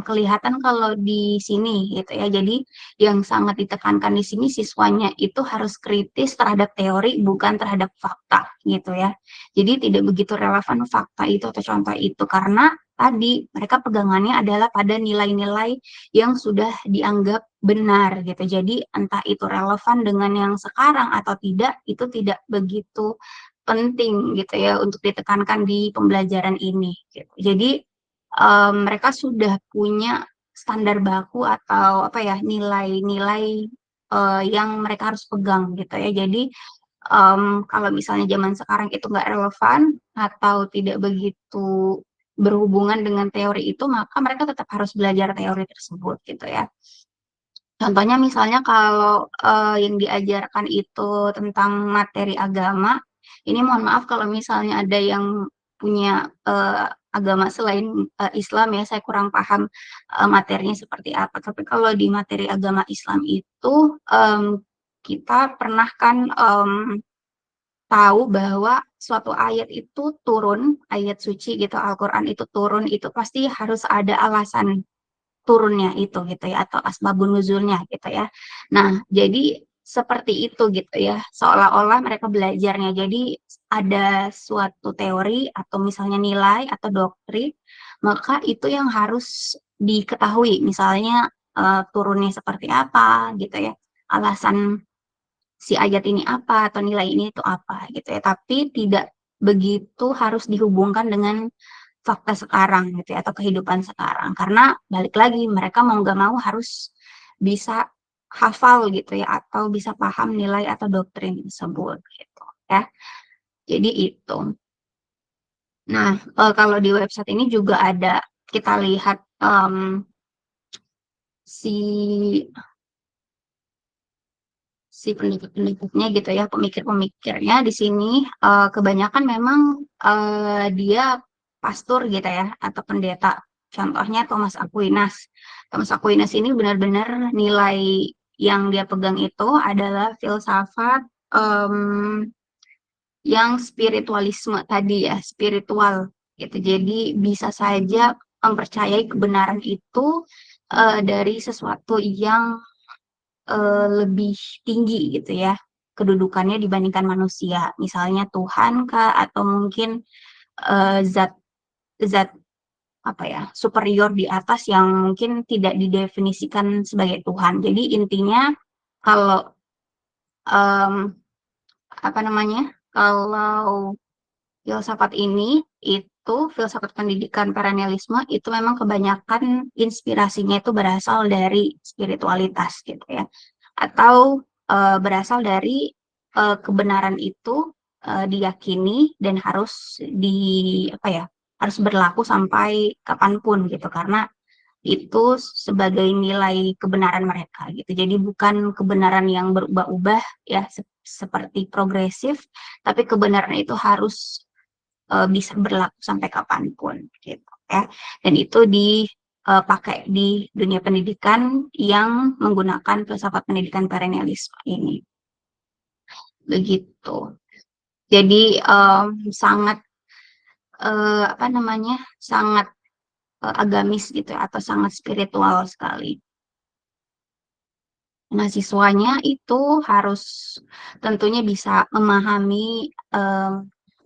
kelihatan kalau di sini gitu ya. Jadi yang sangat ditekankan di sini siswanya itu harus kritis terhadap teori bukan terhadap fakta gitu ya. Jadi tidak begitu relevan fakta itu atau contoh itu karena tadi mereka pegangannya adalah pada nilai-nilai yang sudah dianggap benar gitu. Jadi entah itu relevan dengan yang sekarang atau tidak, itu tidak begitu penting gitu ya untuk ditekankan di pembelajaran ini gitu. Jadi mereka sudah punya standar baku atau apa ya nilai-nilai yang mereka harus pegang gitu ya. Jadi kalau misalnya zaman sekarang itu nggak relevan atau tidak begitu berhubungan dengan teori itu, maka mereka tetap harus belajar teori tersebut gitu ya. Contohnya misalnya kalau yang diajarkan itu tentang materi agama, ini mohon maaf kalau misalnya ada yang punya agama selain Islam ya, saya kurang paham materinya seperti apa. Tapi kalau di materi agama Islam itu kita pernah kan tahu bahwa suatu ayat itu turun, ayat suci gitu, Al-Quran itu turun, itu pasti harus ada alasan turunnya itu gitu ya atau asbabun nuzulnya gitu ya. Nah, jadi seperti itu gitu ya. Seolah-olah mereka belajarnya. Jadi ada suatu teori atau misalnya nilai atau doktrin, maka itu yang harus diketahui. Misalnya turunnya seperti apa gitu ya. Alasan si ayat ini apa atau nilai ini itu apa gitu ya. Tapi tidak begitu harus dihubungkan dengan fakta sekarang gitu ya, atau kehidupan sekarang. Karena balik lagi mereka mau nggak mau harus bisa hafal gitu ya atau bisa paham nilai atau doktrin tersebut gitu ya. Jadi itu. Nah, kalau di website ini juga ada kita lihat si pendidik-pendidiknya gitu ya, pemikir-pemikirnya di sini kebanyakan memang dia pastor gitu ya atau pendeta. Contohnya Thomas Aquinas. Thomas Aquinas ini benar-benar nilai yang dia pegang itu adalah filsafat yang spiritualisme tadi ya, spiritual gitu. Jadi bisa saja mempercayai kebenaran itu dari sesuatu yang lebih tinggi gitu ya kedudukannya dibandingkan manusia. Misalnya Tuhan kah atau mungkin zat zat apa ya superior di atas yang mungkin tidak didefinisikan sebagai Tuhan. Jadi intinya kalau apa namanya kalau filsafat ini itu filsafat pendidikan perennialisme itu memang kebanyakan inspirasinya itu berasal dari spiritualitas gitu ya atau berasal dari kebenaran itu diyakini dan harus apa ya harus berlaku sampai kapanpun gitu karena itu sebagai nilai kebenaran mereka gitu. Jadi bukan kebenaran yang berubah-ubah ya seperti progresif, tapi kebenaran itu harus bisa berlaku sampai kapanpun gitu ya. Dan itu dipakai di dunia pendidikan yang menggunakan filsafat pendidikan perennialisme ini. Begitu. Jadi sangat apa namanya? Sangat agamis gitu ya, atau sangat spiritual sekali. Nah, siswanya itu harus tentunya bisa memahami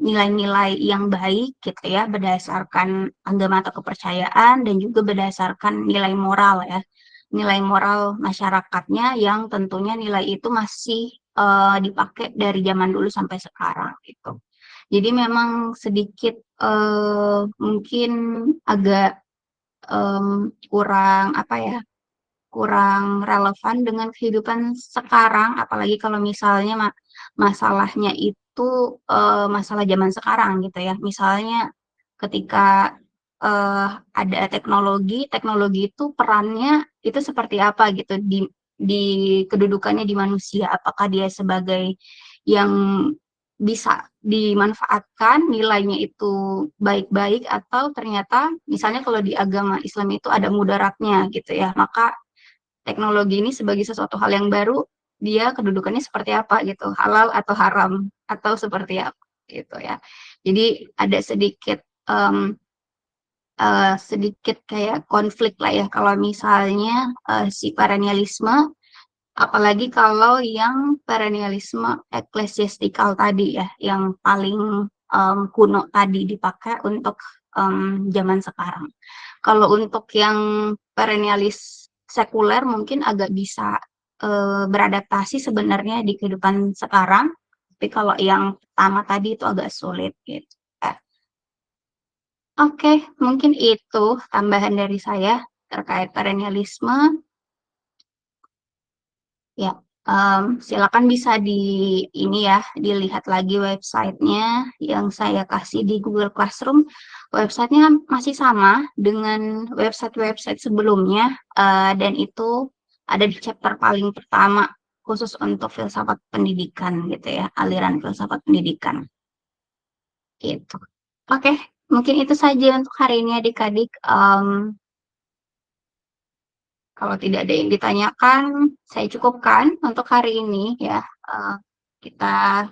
nilai-nilai yang baik gitu ya, berdasarkan agama atau kepercayaan dan juga berdasarkan nilai moral ya. Nilai moral masyarakatnya yang tentunya nilai itu masih dipakai dari zaman dulu sampai sekarang gitu. Jadi memang sedikit mungkin agak kurang apa ya, kurang relevan dengan kehidupan sekarang, apalagi kalau misalnya masalahnya itu masalah zaman sekarang gitu ya. Misalnya ketika ada teknologi, teknologi itu perannya itu seperti apa gitu di kedudukannya di manusia. Apakah dia sebagai yang bisa dimanfaatkan, nilainya itu baik-baik, atau ternyata misalnya kalau di agama Islam itu ada mudaratnya gitu ya. Maka teknologi ini sebagai sesuatu hal yang baru, dia kedudukannya seperti apa gitu, halal atau haram, atau seperti apa gitu ya. Jadi ada sedikit kayak konflik lah ya kalau misalnya si perennialisme, apalagi kalau yang perennialisme eklesiastikal tadi ya, yang paling kuno tadi dipakai untuk zaman sekarang. Kalau untuk yang perennialis sekuler mungkin agak bisa beradaptasi sebenarnya di kehidupan sekarang, tapi kalau yang pertama tadi itu agak sulit gitu. Oke, mungkin itu tambahan dari saya terkait perennialisme. Ya, silakan bisa ini ya, dilihat lagi websitenya yang saya kasih di Google Classroom. Websitenya masih sama dengan website-website sebelumnya, dan itu ada di chapter paling pertama khusus untuk filsafat pendidikan gitu ya, aliran filsafat pendidikan. Gitu. Oke, mungkin itu saja untuk hari ini adik-adik. Kalau tidak ada yang ditanyakan, saya cukupkan untuk hari ini ya. Kita